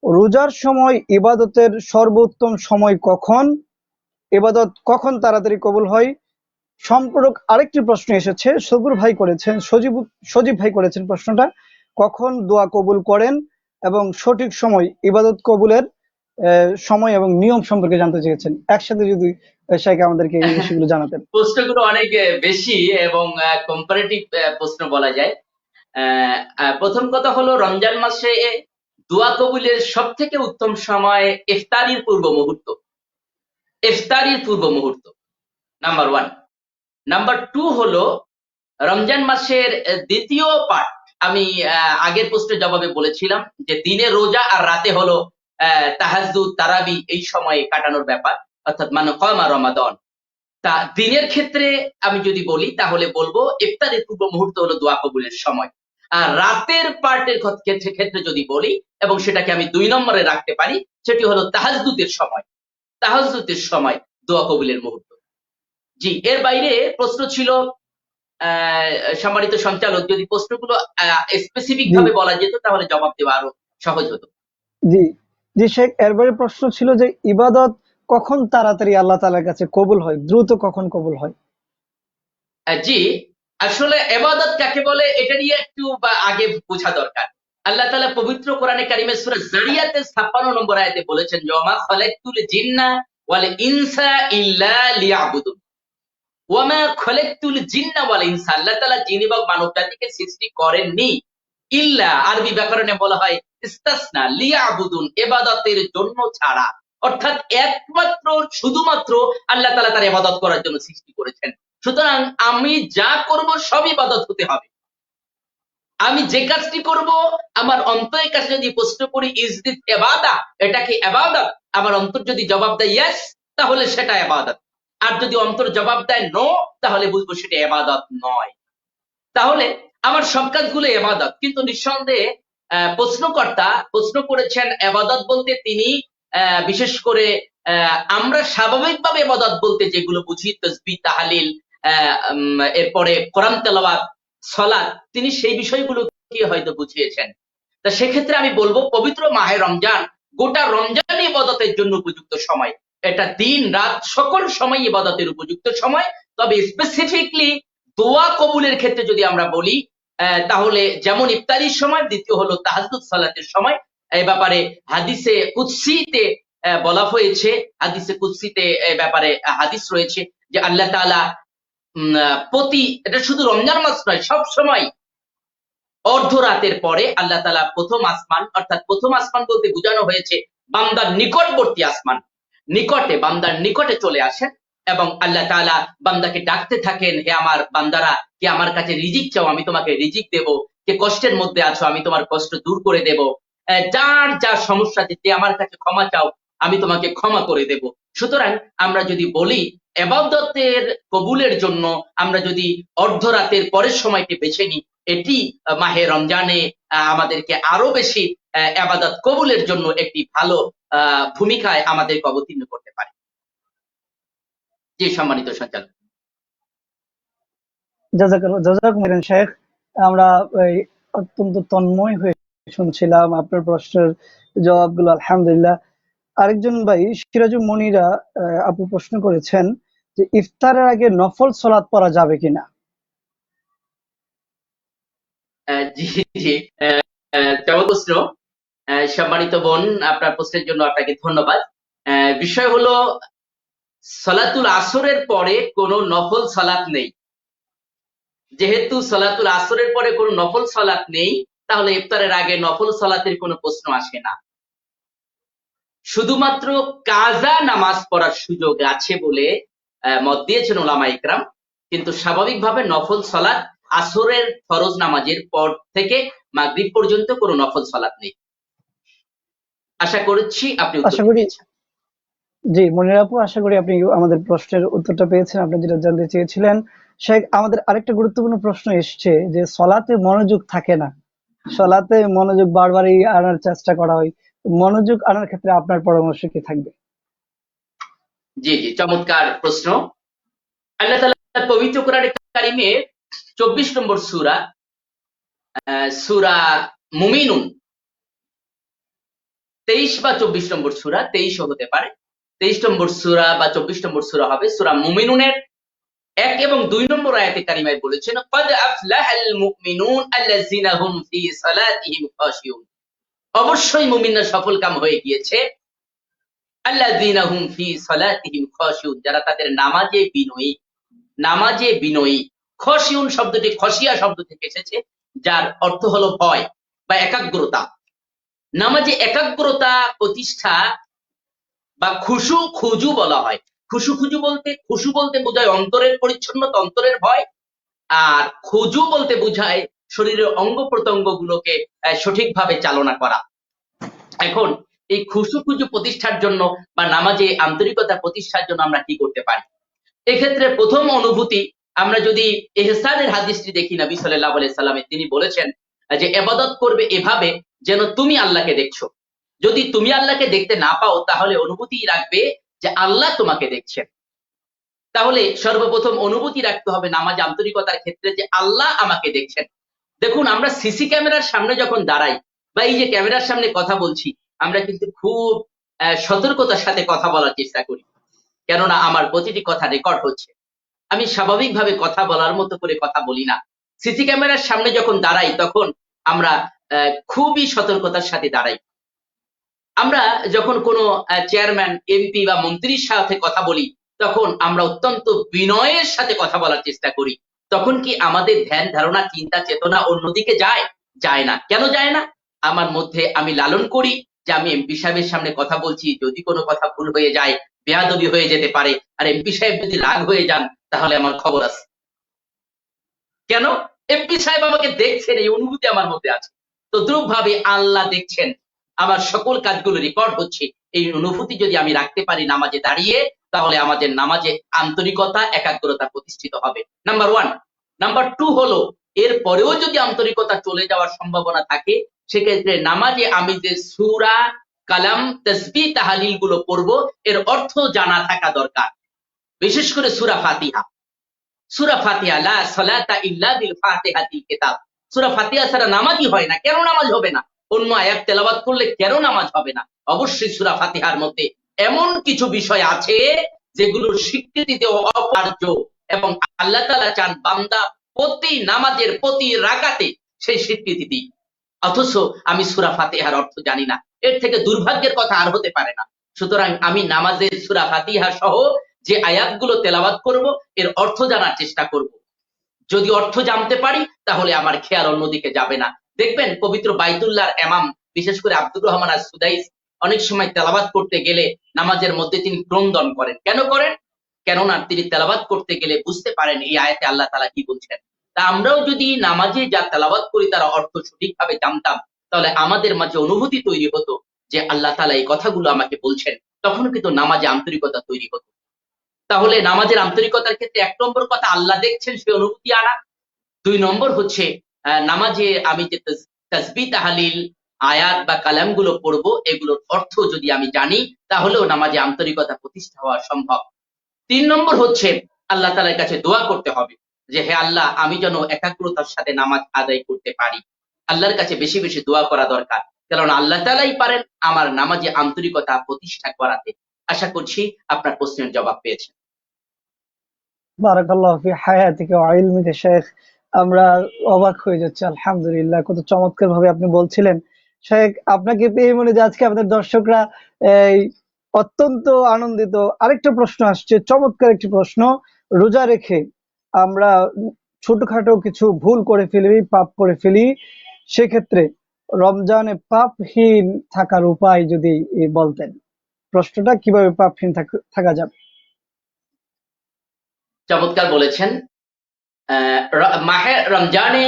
রোজার সময় ইবাদতের সর্বোত্তম সময় কখন, ইবাদত কখন তাড়াতাড়ি কবুল হয়? সম্পূরক আরেকটি প্রশ্ন এসেছে, সবুর ভাই করেছেন, সজীব ভাই করেছেন প্রশ্নটা, কখন দোয়া কবুল করেন এবং সঠিক সময় ইবাদত কবুলের সময় এবং নিয়ম সম্পর্কে জানতে চেয়েছেন। একসাথে যদি শেখ আমাদেরকে এই বিষয়গুলো জানাতেন।
প্রশ্নগুলো অনেক বেশি এবং কম্পারেটিভ প্রশ্ন বলা যায়। প্রথম কথা হলো রমজান মাসে দোয়া কবুলের সব থেকে উত্তম সময় ইফতারির পূর্ব মুহূর্ত। ইফতারির পূর্ব মুহূর্ত নাম্বার 1। নাম্বার 2 হলো রমজান মাসের দ্বিতীয় পার্ট। আমি আগের প্রশ্নের জবাবে বলেছিলাম যে দিনে রোজা আর রাতে হলো তাহাজ্জুদ, তারাবি এই সময়ে কাটানোর ব্যাপার, অর্থাৎ মান কামা রমাদান। তা দিনের ক্ষেত্রে আমি যদি বলি তাহলে বলবো ইফতারের পূর্ব মুহূর্ত হলো দোয়া কবুলের সময়। আর রাতের পার্টের ক্ষেত্রে যদি বলি এবং সেটাকে আমি 2 নম্বরে রাখতে পারি, সেটি হলো তাহাজ্জুদের সময়। তাহাজ্জুদের সময় দোয়া কবুলের মুহূর্ত। জি, এর বাইরে প্রশ্ন ছিল সম্মানিত সঞ্চালক, যদি প্রশ্নগুলো স্পেসিফিক ভাবে বলা যেত তাহলে জবাব দেওয়া আরো সহজ হতো।
জি জি শেখ, এরবারে প্রশ্ন ছিল যে ইবাদত কখন তাড়াতাড়ি আল্লাহ তাআলার কাছে কবুল হয়, দ্রুত কখন কবুল হয়?
জি, আসলে ইবাদত কাকে বলে এটা নিয়ে একটু আগে বোঝা দরকার। আল্লাহ তাআলা পবিত্র কোরআনে কারিমে সূরা যারিয়াতের 56 নম্বর আয়াতে বলেছেন, ওয়ামা খালাকতুল জিন্না ওয়াল ইনসা ইল্লা লিয়াবুদুন। ওয়ামা খালাকতুল জিন্না ওয়াল ইনসা, আল্লাহ তাআলা জিন এবং মানব জাতিকে সৃষ্টি করেননি, ইল্লা আরবি ব্যাকরণে বলা হয় ইস্তাসনা, লিয়াবুদুন, ইবাদতের জন্য ছাড়া। অর্থাৎ একমাত্র শুধুমাত্র আল্লাহ তাআলা তার ইবাদত করার জন্য সৃষ্টি করেছেন। সুতরাং আমি যা করব সব ইবাদত হতে হবে। আমি যে কাজটি করব আমার অন্তরের কাছে যদি প্রশ্ন করি ইজ দিস ইবাদা, এটা কি ইবাদত, আমার অন্তর যদি জবাব দেয় ইয়েস, তাহলে সেটা ইবাদত। আর যদি অন্তর জবাব দেয় নো, তাহলে বুঝবো সেটা ইবাদত নয়। তাহলে আমার সব কাজগুলো ইবাদত। কিন্তু নিঃসন্দেহে প্রশ্নকর্তা প্রশ্ন করেছেন ইবাদত বলতে তিনি বিশেষ করে আমরা স্বাভাবিকভাবে ইবাদত বলতে যেগুলো বুঝি, তাসবিহ, তাহলিল, এরপরে কোরআন তেলাওয়াত, সালাত, তিনি সেই বিষয়গুলোকে হয়তো বুঝিয়েছেন। তা সেক্ষেত্রে আমি বলবো পবিত্র মাহে রমজান গোটা রমজান ইবাদতের জন্য উপযুক্ত সময়। এটা দিন রাত সকল সময় ইবাদতের উপযুক্ত সময়। তবে স্পেসিফিকলি দোয়া কবুলের ক্ষেত্রে যদি আমরা বলি, তাহলে যেমন ইফতারির সময়, দ্বিতীয় হলো তাহাজ্জুদ সালাতের সময়। এই ব্যাপারে হাদিসে কুদসিতে বলা হয়েছে, হাদিসে কুদসিতে এই ব্যাপারে হাদিস রয়েছে যে আল্লাহ তাআলা প্রতি, এটা শুধু রমজান মাস নয়, সব সময় অর্ধরাতের পরে আল্লাহ তাআলা প্রথম আসমান, অর্থাৎ প্রথম আসমান বলতে বোঝানো হয়েছে বান্দার নিকটবর্তী আসমান, নিকটে, বান্দার নিকটে চলে আসেন এবং আল্লাহ তাআলা বান্দাকে ডাকতে থাকেন, হে আমার বান্দারা, কে আমার কাছে রিজিক চাও, আমি তোমাকে রিজিক দেব, কে কষ্টের মধ্যে আছো, আমি তোমার কষ্ট দূর করে দেব, যার যা সমস্যা, যে আমার কাছে ক্ষমা চাও, আমি তোমাকে ক্ষমা করে দেব। সুতরাং আমরা যদি বলি ইবাদতের কবুলের জন্য আমরা যদি অর্ধরাতের পরের সময়কে বেছে নিই, এটি মাহে রমজানে আমাদেরকে আরো বেশি ইবাদত কবুলের জন্য একটি ভালো ভূমিকায় আমাদেরকে অবতীর্ণ করতে পারে। জি সম্মানিত সঞ্চালক।
জাযাকুমুল্লাহ শেখ, আমরা অত্যন্ত তন্ময় হয়ে শুনছিলাম আপনার প্রশ্নের জবাবগুলো, আলহামদুলিল্লাহ। আরেকজন ভাই সিরাজুল মনিরা আপু প্রশ্ন করেছেন যে ইফতারের আগে নফল সালাত পড়া যাবে কিনা?
জি জি, চমৎকার প্রশ্ন। সম্মানিত বোন, আপনার প্রশ্নের জন্য আপনাকে ধন্যবাদ। বিষয় হলো সালাতুল আসরের পরে কোনো নফল সালাত নেই। যেহেতু সালাতুল আসরের পরে কোনো নফল সালাত নেই, তাহলে ইফতারের আগে নফল সালাতের কোনো প্রশ্ন আসে না। শুধুমাত্র কাজা নামাজ পড়ার সুযোগ আছে বলে মত দিয়েছেন ওলামা ইকরাম, কিন্তু স্বাভাবিকভাবে নফল সালাত আসরের ফরজ নামাজের পর থেকে মাগরিব পর্যন্ত কোনো নফল সালাত নেই। আশা করছি আপনি উত্তর পেয়েছেন।
জি মনির আপু, আশা করি আপনি আমাদের প্রশ্নের উত্তরটা পেয়েছেন, আপনি যেটা জানতে চেয়েছিলেন। শেখ, আমাদের আরেকটা গুরুত্বপূর্ণ প্রশ্ন এসছে যে সলাতে মনোযোগ থাকে না, সলাতে মনোযোগ বারবারই আনার চেষ্টা করা হয়, মনোযোগ আনার ক্ষেত্রে আপনার পরামর্শ কি থাকবে?
জি জি, চমৎকার প্রশ্ন। আল্লাহ তাআলা পবিত্র কোরআনে কারিমে 24 নম্বর সূরা, সূরা মুমিনুন, 23 বা 24 নম্বর সূরা, 23 ও হতে পারে, 23 নম্বর সূরা বা 24 নম্বর সূরা হবে। সূরা মুমিনুনের 1 এবং 2 নম্বর আয়াতে কারিমায় বলেছেন, ক্বাদ আফলাহাল মুমিনুন আল্লাযিনা হুম ফি সালাতিহিম খাশিউন। অবশ্যই মুমিনরা সফলকাম হয়ে গিয়েছে, আল্লাযিনা হুম ফি সালাতিহিম খাশিউন, যারা তাদের নামাজে বিনয়ী, নামাজে বিনয়ী। খশিউন শব্দটি খশিয়া শব্দ থেকে এসেছে, যার অর্থ হলো ভয় বা একাগ্রতা। নামাজে একাগ্রতা প্রতিষ্ঠা বা খুজু বলা হয়। খুশু বলতে বোঝায় অন্তরের পরিচ্ছন্নতা, অন্তরের ভয়। আর খুজু বলতে বোঝায় শরীরের অঙ্গ প্রত্যঙ্গ গুলোকে সঠিকভাবে চালনা করা। এখন এই খুজু প্রতিষ্ঠার জন্য বা নামাজে আন্তরিকতা প্রতিষ্ঠার জন্য আমরা কি করতে পারি? এক্ষেত্রে প্রথম অনুভূতি, আমরা যদি ইহসানের হাদিসটি দেখি, নবী সাল্লাল্লাহু আলাইহি সাল্লাম তিনি বলেছেন যে ইবাদত করবে এভাবে যেন তুমি আল্লাহকে দেখছো। যদি তুমি আল্লাহকে দেখতে না পাও, তাহলে অনুভূতি রাখবে যে আল্লাহ তোমাকে দেখছেন। তাহলে সর্বপ্রথম অনুভূতি রাখতে হবে নামাজ আন্তরিকতার ক্ষেত্রে যে আল্লাহ আমাকে দেখছেন। দেখুন, আমরা সিসি ক্যামেরার সামনে যখন দাঁড়াই বা এই যে ক্যামেরার সামনে কথা বলছি, আমরা কিন্তু খুব সতর্কতার সাথে কথা বলার চেষ্টা করি, কেননা আমার প্রতিটি কথা রেকর্ড হচ্ছে। আমি স্বাভাবিকভাবে কথা বলার মতো করে কথা বলি না। সিসি ক্যামেরার সামনে যখন দাঁড়াই, তখন আমরা খুবই সতর্কতার সাথে দাঁড়াই। আমরা যখন কোনো চেয়ারম্যান, এমপি বা মন্ত্রীর সাথে কথা বলি, তখন আমরা অত্যন্ত বিনয়ের সাথে কথা বলার চেষ্টা করি। তখন কি আমাদের ধ্যান ধারণা, চিন্তা চেতনা অন্যদিকে যায়? যায় না। কেন যায় না? আমার মধ্যে আমি লালন করি যে আমি এমপি সাহেবের সামনে কথা বলছি, যদি কোনো কথা ভুল হয়ে যায়, বেয়াদবি হয়ে যেতে পারে, আর এমপি সাহেব যদি রাগ হয়ে যান, তাহলে আমার খবর আছে। কেন? এমপি সাহেব আমাকে দেখছেন, এই অনুভূতি আমার মধ্যে আছে। তদ্রুপ ভাবে আল্লাহ দেখছেন, আমার সকল কাজগুলো রেকর্ড হচ্ছে, এই অনুভূতি যদি আমি রাখতে পারি নামাজে দাঁড়িয়ে, তাহলে আমাদের নামাজে আন্তরিকতা, একাগ্রতা প্রতিষ্ঠিত হবে। নাম্বার 1। নাম্বার 2 হলো, এর পরেও যদি আন্তরিকতা চলে যাওয়ার সম্ভাবনা থাকে, সেক্ষেত্রে নামাজে আমি যে সূরা, কালাম, তাসবিহ, তাহলিল গুলো পড়বো এর অর্থ জানা থাকা দরকার। বিশেষ করে সূরা ফাতিহা। সূরা ফাতিহা, লা সালাতা ইল্লা বিল ফাতিহাতিল কিতাব। সূরা ফাতিহা ছাড়া নামাজই হয় না। কেন নামাজ হবে না? অন্য আয়াত তেলাওয়াত করলে কেন নামাজ হবে না? অবশ্যই সূরা ফাতিহার মধ্যে এমন কিছু বিষয় আছে যেগুলোর স্বীকৃতি দেওয়া অপরিহার্য, এবং আল্লাহ তাআলা চান বান্দা প্রতি নামাজের প্রতি রাকাতে সেই স্বীকৃতি দিই। অথচ আমি সূরা ফাতিহার অর্থ জানি না। এর থেকে দুর্ভাগ্যের কথা আর হতে পারে না। সুতরাং আমি নামাজের সূরা ফাতিহা সহ যে আয়াতগুলো তেলাওয়াত করব এর অর্থ জানার চেষ্টা করব। যদি অর্থ জানতে পারি তাহলে আমার খেয়াল অন্যদিকে যাবে না। দেখবেন পবিত্র বাইতুল্লাহর ইমাম, বিশেষ করে আব্দুর রহমান আস-সুদাইস, অনেক সময় তেলাওয়াত করতে গেলে নামাজের মধ্যে তিনি ক্রন্দন করেন। কেন করেন? কেননা তিনি তেলাওয়াত করতে গেলে বুঝতে পারেন এই আয়াতে আল্লাহ তাআলা কি বলছেন। তা আমরাও যদি নামাজে যা তেলাওয়াত করি তার অর্থ সঠিকভাবে জানতাম, তাহলে আমাদের মাঝে অনুভূতি তৈরি হতো যে আল্লাহ তাআলা এই কথাগুলো আমাকে বলছেন। তখন কিন্তু নামাজে আন্তরিকতা তৈরি হতো। তাহলে নামাজের আন্তরিকতার ক্ষেত্রে ১ নম্বর কথা আল্লাহ দেখছেন সে অনুভূতি আনা। ২ নম্বর হচ্ছে নামাজে আমি যে তাসবিহ, তাহলিল, আয়াত বা কালামগুলো পড়বো এগুলোর অর্থ যদি আমি জানি তাহলেও নামাজে আন্তরিকতা প্রতিষ্ঠা হওয়া সম্ভব। ৩ নম্বর হচ্ছে আল্লাহ তাআলার কাছে দোয়া করতে হবে যে হে আল্লাহ, আমি যেন একাগ্রতার সাথে নামাজ আদায় করতে পারি। আল্লাহর কাছে বেশি বেশি দোয়া করা দরকার, কারণ আল্লাহ তাআলাই পারেন আমার নামাজে আন্তরিকতা প্রতিষ্ঠা করাতে। আশা করছি আপনার প্রশ্নের জবাব পেয়েছেন।
বারাকাল্লাহু ফি হায়াতিকা ওয়া ইলমিকা শেখ। আমরা অবাক হয়ে যাচ্ছি, আলহামদুলিল্লাহ, কত চমৎকার ভাবে আপনি বলছিলেন। শেখ, আপনাকে পেয়ে মনে যে আজকে আমাদের দর্শকরা এই অত্যন্ত আনন্দিত। আরেকটা প্রশ্ন আসছে, চমৎকার একটি প্রশ্ন। রোজা রেখে আমরা ছোটখাটো কিছু ভুল করে ফেলি, পাপ করে ফেলি, সেক্ষেত্রে রমজানে পাপহীন থাকার উপায় যদি বলতেন। প্রশ্নটা, কিভাবে পাপহীন থাকা যাবে?
চমৎকার বলেছেন। মাহে রমজানে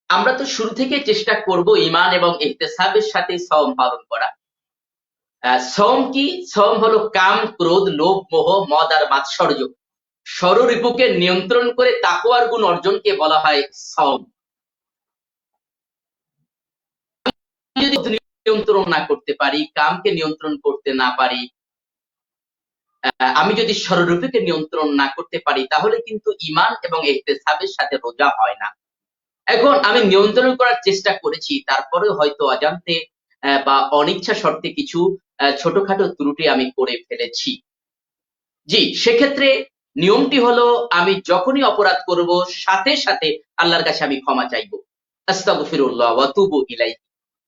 আমরা তো শুরু থেকে চেষ্টা করব ঈমান এবং ইহতিসাবের সাথে সওম পালন করা। সওম কি? সওম হলো কাম, ক্রোধ, লোভ, মোহ, মদ আর মাৎসর্য ষড়রিপুকে নিয়ন্ত্রণ করে তাকওয়ার গুণ অর্জনকে বলা হয় সওম। যদি নিয়ন্ত্রণ না করতে পারি, কামকে নিয়ন্ত্রণ করতে না পারি, আমি যদি ষড়রিপুকে নিয়ন্ত্রণ না করতে পারি, তাহলে কিন্তু ঈমান এবং ইহতিসাবের সাথে রোজা হয় না। এখন আমি নিয়ন্ত্রণ করার চেষ্টা করেছি, তারপরেও হয়তো অজান্তে বা অনিচ্ছা শর্তে কিছু ছোটখাটো ত্রুটি আমি করে ফেলেছি। জি, সেক্ষেত্রে নিয়মটি হলো আমি যখনই অপরাধ করব সাথে সাথে আল্লাহর কাছে আমি ক্ষমা চাইবো। আস্তাগফিরুল্লাহ ওয়া তুবু ইলাইহি।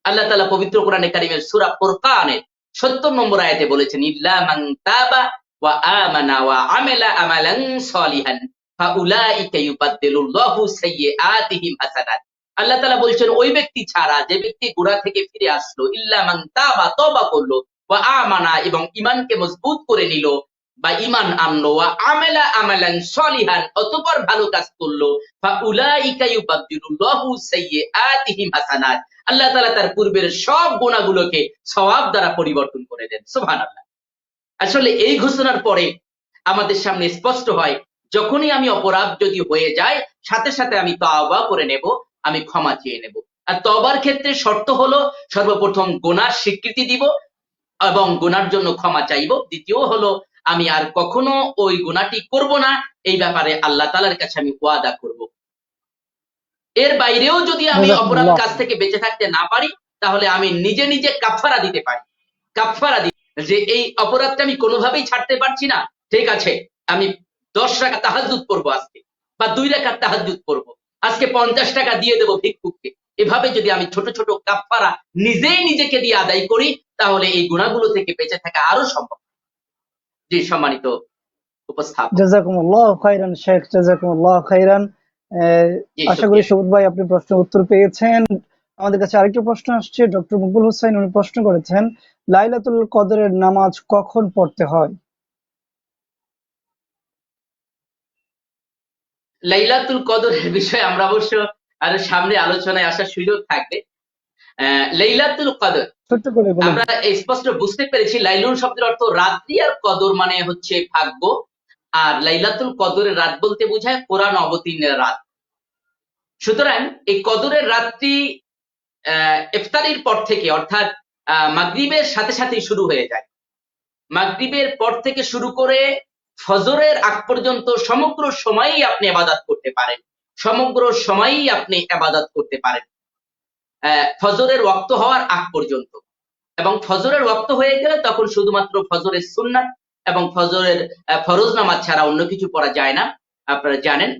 আল্লাহ তাআলা পবিত্র কোরআনে কারিমের সূরা ফুরকানের ৭০ নম্বর আয়াতে বলেছেন, ইল্লা মান তাবা ওয়া আমানা ওয়া আমিলা আমালান সলিহান ফাউলাইকা ইউবাদদিলুল্লাহু সাইয়্যাতিহিম হাসানাত। আল্লাহ তাআলা বলছেন ওই ব্যক্তি ছাড়া যে ব্যক্তি গুনাহ থেকে ফিরে আসলো, ইল্লা মান তাবা, তওবা করলো, ওয়া আমানা এবং ঈমানকে মজবুত করে নিল বা ঈমান আনলো, ওয়া আমিলা আমালান সলিহান অতঃপর ভালো কাজ করলো, ফাউলাইকা ইউবাদদিলুল্লাহু সাইয়্যাতিহিম হাসানাত। আল্লাহ তাআলা তার পূর্বের সব গুনাহগুলোকে সওয়াব দ্বারা পরিবর্তন করে দেন। সুবহানাল্লাহ। আসলে এই ঘোষণার পরে আমাদের সামনে স্পষ্ট হয়, যখনই আমি অপরাধ যদি হয়ে যায় সাথে সাথে আমি তওবা করে নেব, আমি ক্ষমা চেয়ে নেব। আর তওবার ক্ষেত্রে শর্ত হলো সর্বপ্রথম গুনার স্বীকৃতি দিব এবং গুনার জন্য ক্ষমা চাইব। দ্বিতীয় হলো আমি আর কখনো ওই গুনাহটি করব না, এই ব্যাপারে আল্লাহ তাআলার কাছে আমি ওয়াদা করব। এর বাইরেও যদি আমি অপরাধ
জাযাকুমুল্লাহ।
কাজ থেকে বেঁচে থাকতে না পারি, তাহলে আমি নিজে নিজে কাফফারা দিতে পারি। কাফফারা যে এই অপরাধটা আমি কোনোভাবেই ছাড়তে পারছি না, ঠিক আছে, আমি ১০ রাকাত তাহাজ্জুদ পড়বো আজকে, বা ২ রাকাত তাহাজ্জুদ পড়বো আজকে, ৫০ টাকা দিয়ে দেব ভিক্ষুককে। এভাবে যদি আমি ছোট ছোট কাফফারা নিজেই নিজেকে দিয়ে আদায় করি, তাহলে এই গুনাহগুলো থেকে বেঁচে থাকা আরো সম্ভব। জি, সম্মানিত উপস্থাপক।
জাযাকুমুল্লাহ খাইরান শেখ, জাযাকুমুল্লাহ খাইরান।
জি,
আশা করি
শুকরিয়া।
সবুজ ভাই আপনি প্রশ্নের উত্তর পেয়েছেন। আমাদের কাছে আরেকটা প্রশ্ন আসছে, ডক্টর মকবুল হোসেন উনি প্রশ্ন করেছেন, লাইলাতুল কদরের নামাজ কখন পড়তে হয়?
লাইলাতুল কদরের বিষয়ে আমরা অবশ্য আরো সামনে আলোচনায় আসার সুযোগ থাকবে। লাইলাতুল কদর
ছোট্ট করে বলুন।
আমরা স্পষ্ট বুঝতে পেরেছি, লাইলুন শব্দের অর্থ রাত্রি, আর কদর মানে হচ্ছে ভাগ্য। আর লাইলাতুল কদরের রাত বলতে বোঝায় কোরআন অবতীর্ণের রাত। সুতরাং এই কদরের রাতটি ইফতারির পর থেকে, অর্থাৎ মাগরিবের সাথে সাথেই শুরু হয়ে যায়। মাগরিবের পর থেকে শুরু করে ফজরের আগ পর্যন্ত সমগ্র সময়ই আপনি ইবাদত করতে পারেন, সমগ্র সময়ই আপনি ইবাদত করতে পারেন ফজরের ওয়াক্ত হওয়ার আগ পর্যন্ত। এবং ফজরের ওয়াক্ত হয়ে গেলে তখন শুধুমাত্র ফজরের সুন্নাত এবং ফজরের ফরজ নামাজ ছাড়া অন্য কিছু পড়া যায় না, আপনারা জানেন।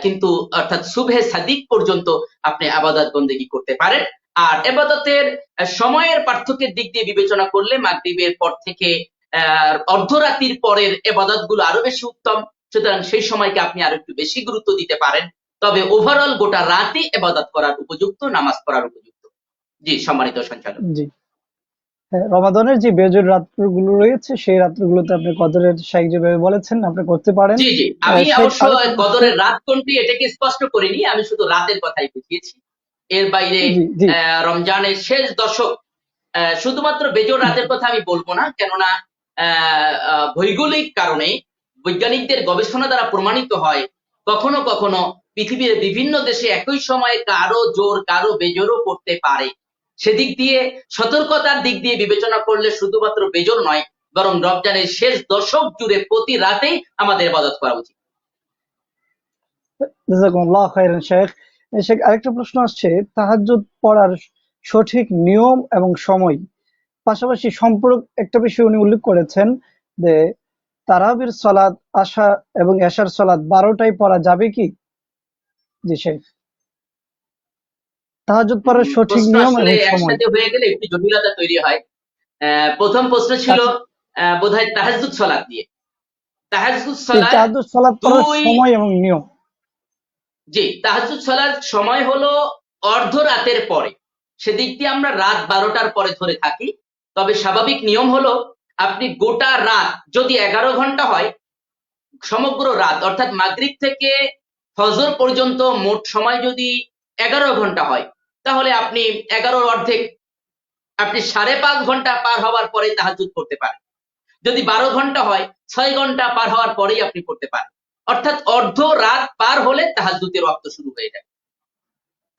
কিন্তু অর্থাৎ সুবহে সাদিক পর্যন্ত আপনি ইবাদত বন্দেগী করতে পারেন। আর ইবাদতের সময়ের পার্থক্যের দিক দিয়ে বিবেচনা করলে মাগরিবের পর থেকে অর্ধরাত্রির পরের ইবাদত গুলো আরো বেশি উত্তম, সুতরাং সেই সময়কে আপনি আরো একটু বেশি গুরুত্ব দিতে পারেন। তবে ওভারঅল গোটা রাতই ইবাদত করার উপযুক্ত, নামাজ পড়ার উপযুক্ত। জি সম্মানিত সঞ্চালক।
জি, রমাদানের যে বেজোড় রাত্রগুলো রয়েছে সেই রাত্রগুলোতে আপনি কদরের শাইখ যেভাবে বলেছেন আপনি করতে পারেন।
জি জি, আমি
শেখ
অবশ্য
আরেকটা প্রশ্ন।
কদরের রাত কোনটি এটাকে স্পষ্ট করিনি, আমি শুধু রাতের কথাই বুঝিয়েছি। এর বাইরে
জি জি
রমজানের শেষ দশক, শুধুমাত্র বেজোড় রাতের কথা আমি বলবো না, কেননা ভৌগোলিক কারণে বৈজ্ঞানিকদের গবেষণা দ্বারা প্রমাণিত হয় কখনো কখনো পৃথিবীর বিভিন্ন দেশে একই সময়ে কারো জোর কারো বেজোরও পড়তে পারে। সেদিক দিয়ে সতর্কতার দিক দিয়ে বিবেচনা করলে শুধুমাত্র বেজোর নয়, বরং রমজানের শেষ দশক জুড়ে প্রতি রাতেই আমাদের ইবাদত করা উচিত।
জাযাকুমুল্লাহ খাইরান শেখ। শেখ আরেকটা প্রশ্ন আসছে, তাহাজ্জুদ পড়ার সঠিক নিয়ম এবং সময়, পাশাপাশি সম্পর্ক একটা বিষয় উনি উল্লেখ করেছেন যে তারাবির সালাত আশা এবং এশার সালাত 12টায় পড়া যাবে কি? জি শেখ, তাহাজ্জুদ পড়ার সঠিক
প্রশ্ন
নিয়ম
আসলে
এবং সময়।
একসাথে হয়ে গেলে একটু জটিলতা তৈরি হয়। প্রথম প্রশ্ন ছিল
আচ্ছা,
বোধহয় তাহাজ্জুদ সালাত দিয়ে। তাহাজ্জুদ
এই
সালাত
তাহাজ্জুদ সালাত পড়ার
দুই,
সময় এবং নিয়ম।
জি তাহাজ্জুদ সালাত সময় হলো অর্ধ রাতের পরে, সেদিক দিয়ে আমরা রাত 12টার পরে ধরে থাকি। তবে স্বাভাবিক নিয়ম হলো আপনি গোটা রাত যদি 11 ঘন্টা হয়, সমগ্র রাত অর্থাৎ মাগরিব থেকে ফজর পর্যন্ত মোট সময় যদি 11 ঘন্টা হয়, তাহলে আপনি 11 অর্ধেক, আপনি 5.5 ঘন্টা পার হওয়ার পরে তাহাজ্জুদ করতে পারেন। যদি 12 ঘন্টা হয়, 6 ঘন্টা পার হওয়ার পরেই আপনি করতে পারেন। অর্থাৎ অর্ধ রাত পার হলে তাহাজ্জুদের ওয়াক্ত শুরু হয়ে যায়।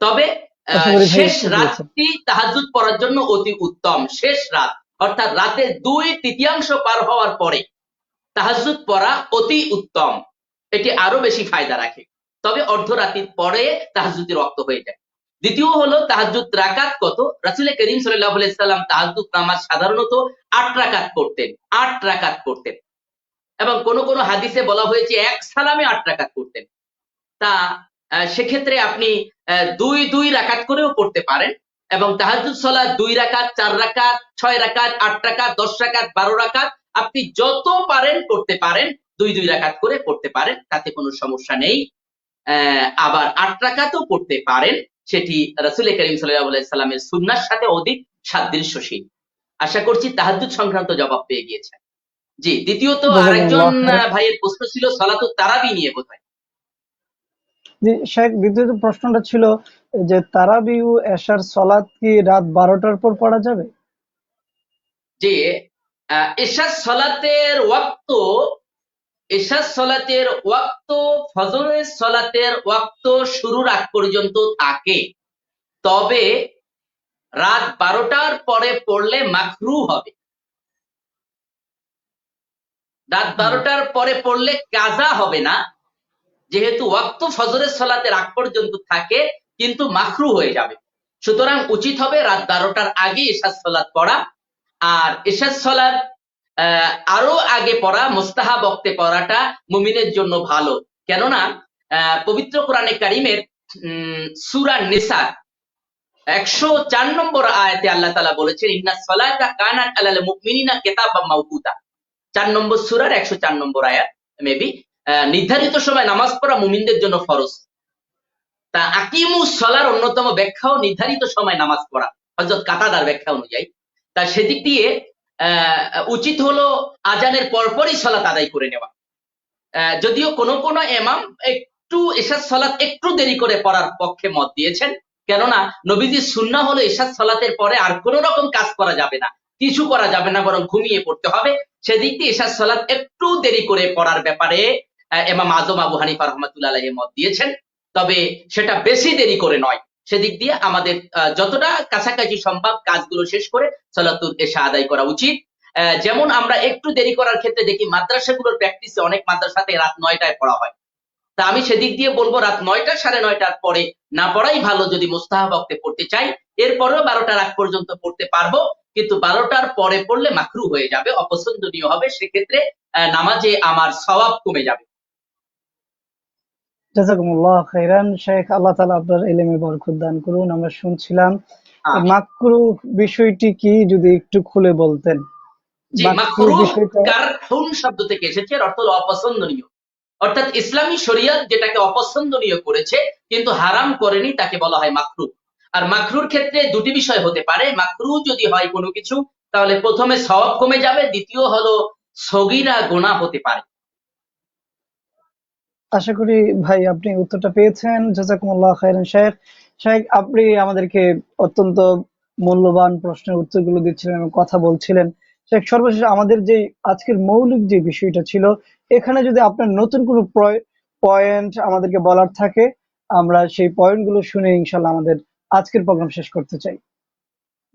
তবে
আশা করি ভাই
শেষ
উত্তর দিয়েছেন।
রাতটি তাহাজ্জুদ পড়ার জন্য অতি উত্তম। শেষ রাত অর্থাৎ রাতের 2/3 পার হওয়ার পরে তাহাজ্জুদ পড়া অতি উত্তম, এটি আরো বেশি ফায়দা রাখে। তবে অর্ধরাত্রির পরে তাহাজ্জুদের ওয়াক্ত হয়ে যায়। দ্বিতীয় হলো তাহাজ্জুদ রাকাত কত। রাসূল করিম সাল্লাল্লাহু আলাইহি সাল্লাম তাহাজ্জুদ নামাজ সাধারণত 8 রাকাত করতেন, 8 রাকাত করতেন। এবং কোন কোন হাদিসে বলা হয়েছে এক সালামে 8 রাকাত করতেন। তা সেক্ষেত্রে আপনি 2 রাকাত করেও পড়তে পারেন। এবং তাহাজ্জুদ সালাত 2 রাকাত, 4 রাকাত, 6 রাকাত, 8 রাকাত, 10 রাকাত, 12 রাকাত আপনি যত পারেন করতে পারেন, 2 রাকাত করে পড়তে পারেন, তাতে কোনো সমস্যা নেই। আবার 8 রাকাতও পড়তে পারেন, সেটি রাসূল করিম সাল্লাল্লাহু আলাইহি সাল্লামের সুন্নাহর সাথে অধিক সাদৃশ্যশীল। আশা করছি তাহাজ্জুদ সংক্রান্ত জবাব পেয়ে গিয়েছেন। জি, দ্বিতীয়ত আরেকজন
জাযাকুমুল্লাহ খাইরান।
ভাইয়ের প্রশ্ন ছিল সালাতুত তারাবি নিয়ে বোধহয়।
জি শেখ, দ্বিতীয় প্রশ্নটা ছিল যে তারাবি ও এশার সালাত কি রাত 12টার পর পড়া যাবে?
যে এশার সালাতের ওয়াক্ত, এশার সালাতের ওয়াক্ত ফজরের সালাতের ওয়াক্ত শুরুর আগ পর্যন্ত থাকে। তবে রাত 12টার পরে পড়লে মাকরুহ হবে। রাত 12টার পরে পড়লে কাজা হবে না, যেহেতু ওয়াক্ত ফজরের সালাতের আগ পর্যন্ত থাকে, কিন্তু মাকরুহ হয়ে যাবে। সুতরাং উচিত হবে রাত 12টার আগে এশার সালাত পড়া। আর এশার সালাত আরো আগে পড়া, মুস্তাহাব ওয়াক্তে পড়াটা মুমিনের জন্য ভালো। কেননা পবিত্র কোরআনে কারিমের সূরা নিসা 104 নম্বর আয়াতে আল্লাহ তাআলা বলেছেন, ইন্নাস সালাতা কানাত আলাল মুমিনিনা কিতাবাম মাওকুতা। 4 নম্বর সূরার 104 নম্বর আয়াত, মেবি নির্ধারিত সময় নামাজ পড়া মুমিনদের জন্য ফরজ। তা আকিমুস সালার অন্যতম ব্যাখ্যাও নির্ধারিত সময় নামাজ পড়া, হযরত কাতাদার ব্যাখ্যা অনুযায়ী। তা সেদিক দিয়ে উচিত হলো আজানের পরপরই সালাত আদায় করে নেওয়া। যদিও কোন কোন ইমাম একটু এশার সালাত একটু দেরি করে পড়ার পক্ষে মত দিয়েছেন, কেননা নবীজির সুন্নাহ হলো এশার সালাতের পরে আর কোন রকম কাজ করা যাবে না, কিছু করা যাবে না, বরং ঘুমিয়ে পড়তে হবে। সেদিক দিয়ে এশার সালাত একটু দেরি করে পড়ার ব্যাপারে ইমাম আযম আবু হানিফা রাহমাতুল্লাহ আলাইহি মত দিয়েছেন। তবে সেটা বেশি দেরি করে নয়, সেদিক দিয়ে আমাদের যতটা কাছাকাছি সম্ভব কাজগুলো শেষ করে সালাতুল এশা আদায় করা উচিত। যেমন আমরা একটু দেরি করার ক্ষেত্রে দেখি মাদ্রাসাগুলোর প্র্যাকটিসে অনেক মাদ্রাসাতে রাত 9টায় পড়া হয়। তা আমি সেদিক দিয়ে বলবো রাত 9টা 9:30টার পরে না পড়াই ভালো যদি মুস্তাহাব ওয়াক্তে পড়তে চাই। এরপরেও 12টার আগ পর্যন্ত পড়তে পারবো, কিন্তু 12টার পরে পড়লে মাকরুহ হয়ে যাবে, অপছন্দনীয় হবে। সেক্ষেত্রে নামাজে আমার সওয়াব কমে যাবে।
জাযাকুমুল্লাহ খাইরান শেখ, আল্লাহ তাআলা আপনার ইলমে বরকত দান করুন। আমরা শুনছিলাম এই
আমিন।
মাকরুহ বিষয়টি কি, যদি একটু খুলে বলতেন।
জি,
মাকরুহ
মাকরুহ
বিষয়টা
কারহুন শব্দ থেকে এসেছে, এর অর্থ হলো অপছন্দনীয়। অর্থাৎ ইসলামী শরিয়ত যেটাকে অপছন্দনীয় করেছে কিন্তু হারাম করেনি তাকে বলা হয় মাকরুহ। আর মাকরুর ক্ষেত্রে দুটি বিষয় হতে পারে। মাকরুহ যদি হয় কোনো কিছু, তাহলে প্রথমে সওয়াব কমে যাবে, দ্বিতীয় হলো সগীরা গুনাহ হতে পারে।
আশা করি ভাই আপনি উত্তরটা পেয়েছেন। জাযাকুমুল্লাহ খাইরান শেখ। শেখ, আপনি আমাদেরকে অত্যন্ত মূল্যবান প্রশ্নের উত্তরগুলো দিচ্ছিলেন এবং কথা বলছিলেন। শেখ, সর্বশেষ আমাদের যে আজকের মৌলিক যে বিষয়টা ছিল, এখানে যদি আপনার নতুন কোনো পয়েন্ট আমাদেরকে বলার থাকে, আমরা সেই পয়েন্টগুলো শুনে ইনশাল্লাহ আমাদের আজকের প্রোগ্রাম শেষ করতে চাই।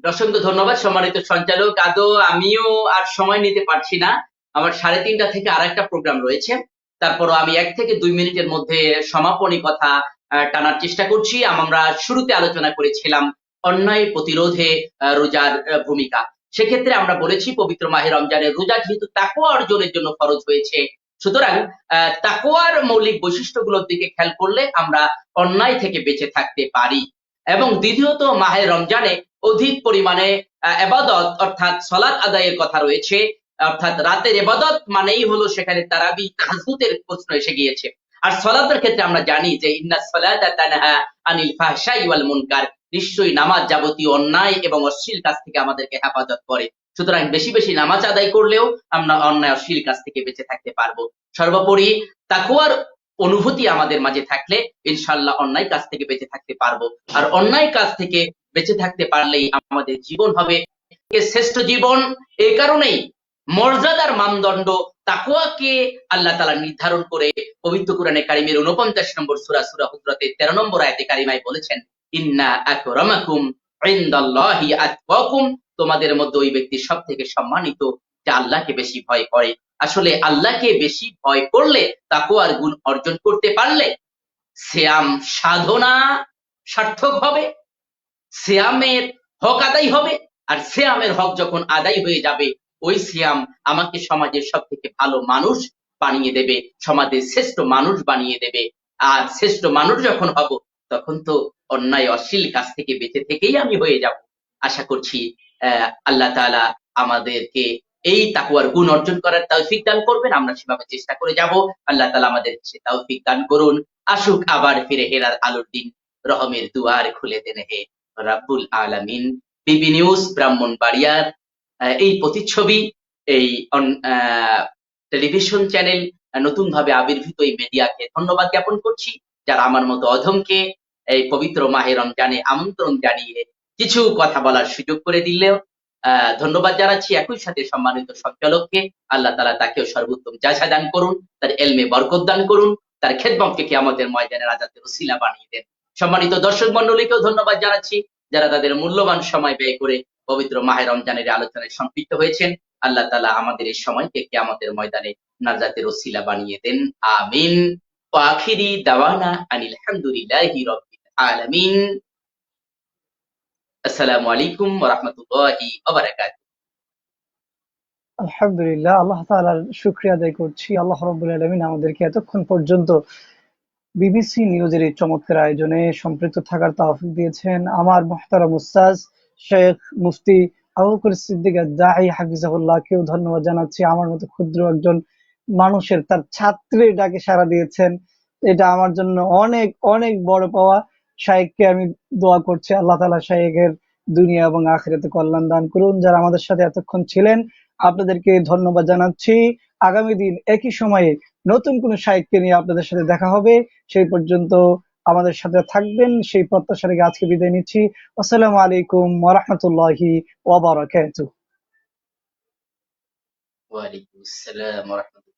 অসংখ্য ধন্যবাদ সম্মানিত সঞ্চালক। আদৌ আমিও আর সময় নিতে পারছি না, আমার 3:30টা থেকে আরেকটা প্রোগ্রাম রয়েছে। তারপরও আমি 1 থেকে 2 মিনিটের মধ্যে সমাপনী কথা টানার চেষ্টা করছি। আমরা শুরুতে আলোচনা করেছিলাম অন্যায় প্রতিরোধে রোজার ভূমিকা। সেক্ষেত্রে আমরা বলেছি পবিত্র মাহে রমজানের রোজা যেহেতু তাকওয়া অর্জনের জন্য ফরজ হয়েছে, সুতরাং তাকওয়ার মৌলিক বৈশিষ্ট্যগুলোর দিকে খেয়াল করলে আমরা অন্যায় থেকে বেঁচে থাকতে পারি। এবং দ্বিতীয়ত মাহে রমজানে অধিক পরিমাণে ইবাদত অর্থাৎ সালাত আদায়ের কথা রয়েছে। অর্থাৎ রাতের ইবাদত মানেই হলো সেখানে তারাবি তাহাজ্জুদের প্রশ্ন এসে গিয়েছে। আর সালাতের ক্ষেত্রে আমরা জানি যে ইন্নাস সালাতা তানহা আনিল ফাহশাই ওয়াল মুনকার, নিশ্চয়ই নামাজ যাবতীয় অন্যায় এবং অশ্লীল কাজ থেকে আমাদেরকে হেফাজত করে। সুতরাং বেশি বেশি নামাজ আদায় করলেও আমরা অন্যায় অশ্লীল কাজ থেকে বেঁচে থাকতে পারবো। সর্বোপরি তাকওয়ার অনুভূতি আমাদের মাঝে থাকলে ইনশাআল্লাহ অন্যায় কাজ থেকে বেঁচে থাকতে পারবো। আর অন্যায় কাজ থেকে বেঁচে থাকতে পারলেই আমাদের জীবন হবে শ্রেষ্ঠ জীবন। এই কারণেই মর্যাদার মানদণ্ড তাকওয়াকে আল্লাহ তাআলা নির্ধারণ করে পবিত্র কোরআনে কারিমের ৪৯ নম্বর সূরা সূরা হুজরাতের ১৩ নম্বর আয়াতে কারিমায় বলেছেন, ইন্না আকরামাকুম ইনদাল্লাহি আতকাকুম, তোমাদের মধ্যে ওই ব্যক্তি সবথেকে সম্মানিত যে আল্লাহকে বেশি ভয় করে। আসলে আল্লাহকে বেশি ভয় করলে তাকওয়ার গুণ অর্জন করতে পারলে সিয়াম সাধনা সার্থক হবে, সিয়ামের হক আদায় হবে। আর সিয়ামের হক যখন আদায় হয়ে যাবে, ওই সিয়াম আমাকে সমাজের সব থেকে ভালো মানুষ বানিয়ে দেবে, সমাজের শ্রেষ্ঠ মানুষ বানিয়ে দেবে। আর শ্রেষ্ঠ মানুষ যখন হব, তখন তো অন্যায় অশ্লীল কাজ থেকে বেঁচে থেকেই আমি হয়ে যাব। আশা করছি আল্লাহ তাআলা আমাদেরকে এই তাকওয়ার গুণ অর্জন করার তৌফিক দান করবেন। আমরা সেভাবে চেষ্টা করে যাব। আল্লাহ তাআলা আমাদের সে তৌফিক দান করুন। আসুক আবার ফিরে হেরার আলোর দিন, রহমের দুয়ার খুলে দেন হে রাব্বুল আলামিন। বিবি নিউজ ব্রাহ্মণবাড়িয়ার এই প্রতিচ্ছবি, এই টেলিভিশন চ্যানেল, নতুন ভাবে আবির্ভূত এই মিডিয়াকে ধন্যবাদ জ্ঞাপন করছি, যারা আমার মতো অধমকে এই পবিত্র মাহে রমজানে আমন্ত্রণ জানিয়ে কিছু কথা বলার সুযোগ করে দিলেও ধন্যবাদ জানাচ্ছি। একই সাথে সম্মানিত সঞ্চালককে, আল্লাহ তাআলা তাকেও সর্বোত্তম জাযা দান করুন, তার ইলমে বরকত দান করুন, তার খেদমতকে কিয়ামতের ময়দানে রাজাতের ওসিলা বানিয়ে দেন। সম্মানিত দর্শক মণ্ডলীকেও ধন্যবাদ জানাচ্ছি, যারা তাদের মূল্যবান সময় ব্যয় করে পবিত্র মাহে রমজানের আলোচনায় সম্পৃক্ত হয়েছেন। আল্লাহ তাআলা আমাদের এই সময়কে কিয়ামতের ময়দানে নাজাতের ওসিলা বানিয়ে দেন। আমিন। ওয়া আখিরি দাওয়ানা আনিল হামদুলিল্লাহি রাব্বিল আলামিন। আসসালামু আলাইকুম ওয়া রাহমাতুল্লাহি ওয়া বারাকাতুহু।
আলহামদুলিল্লাহ, আল্লাহ তাআলার শুকরিয়া আদায় করছি। আল্লাহ রাব্বুল আলামিন আমাদেরকে এতক্ষণ পর্যন্ত বিবিসি নিউজের এই চমৎকার আয়োজনে সম্পৃক্ত থাকার তৌফিক দিয়েছেন। আমার মুহতারাম উস্তাজ শেখ মুফতি আবু বকর সিদ্দিক আদ-দাঈ হাফিজাহুল্লাহকেও ধন্যবাদ জানাচ্ছি। আমার মতো ক্ষুদ্র একজন মানুষের তার ছাত্রের ডাকে সাড়া দিয়েছেন, এটা আমার জন্য অনেক অনেক বড় পাওয়া। শাইখকে আমি দোয়া করছি আল্লাহ তাআলা শাইখের দুনিয়া এবং আখিরাতে কল্যাণ দান করুন। যারা আমাদের সাথে এতক্ষণ ছিলেন আপনাদেরকে ধন্যবাদ জানাচ্ছি। আগামী দিন একই সময়ে নতুন কোনো শাইখকে নিয়ে আপনাদের সাথে দেখা হবে। সেই পর্যন্ত আমাদের সাথে থাকবেন সেই প্রত্যাশা রেখে আজকে বিদায় নিচ্ছি। আসসালামু আলাইকুম ওয়া রাহমাতুল্লাহি ওয়া বারাকাতুহু।
ওয়া আলাইকুম আসসালাম ওয়া রাহমাতুল্লাহ।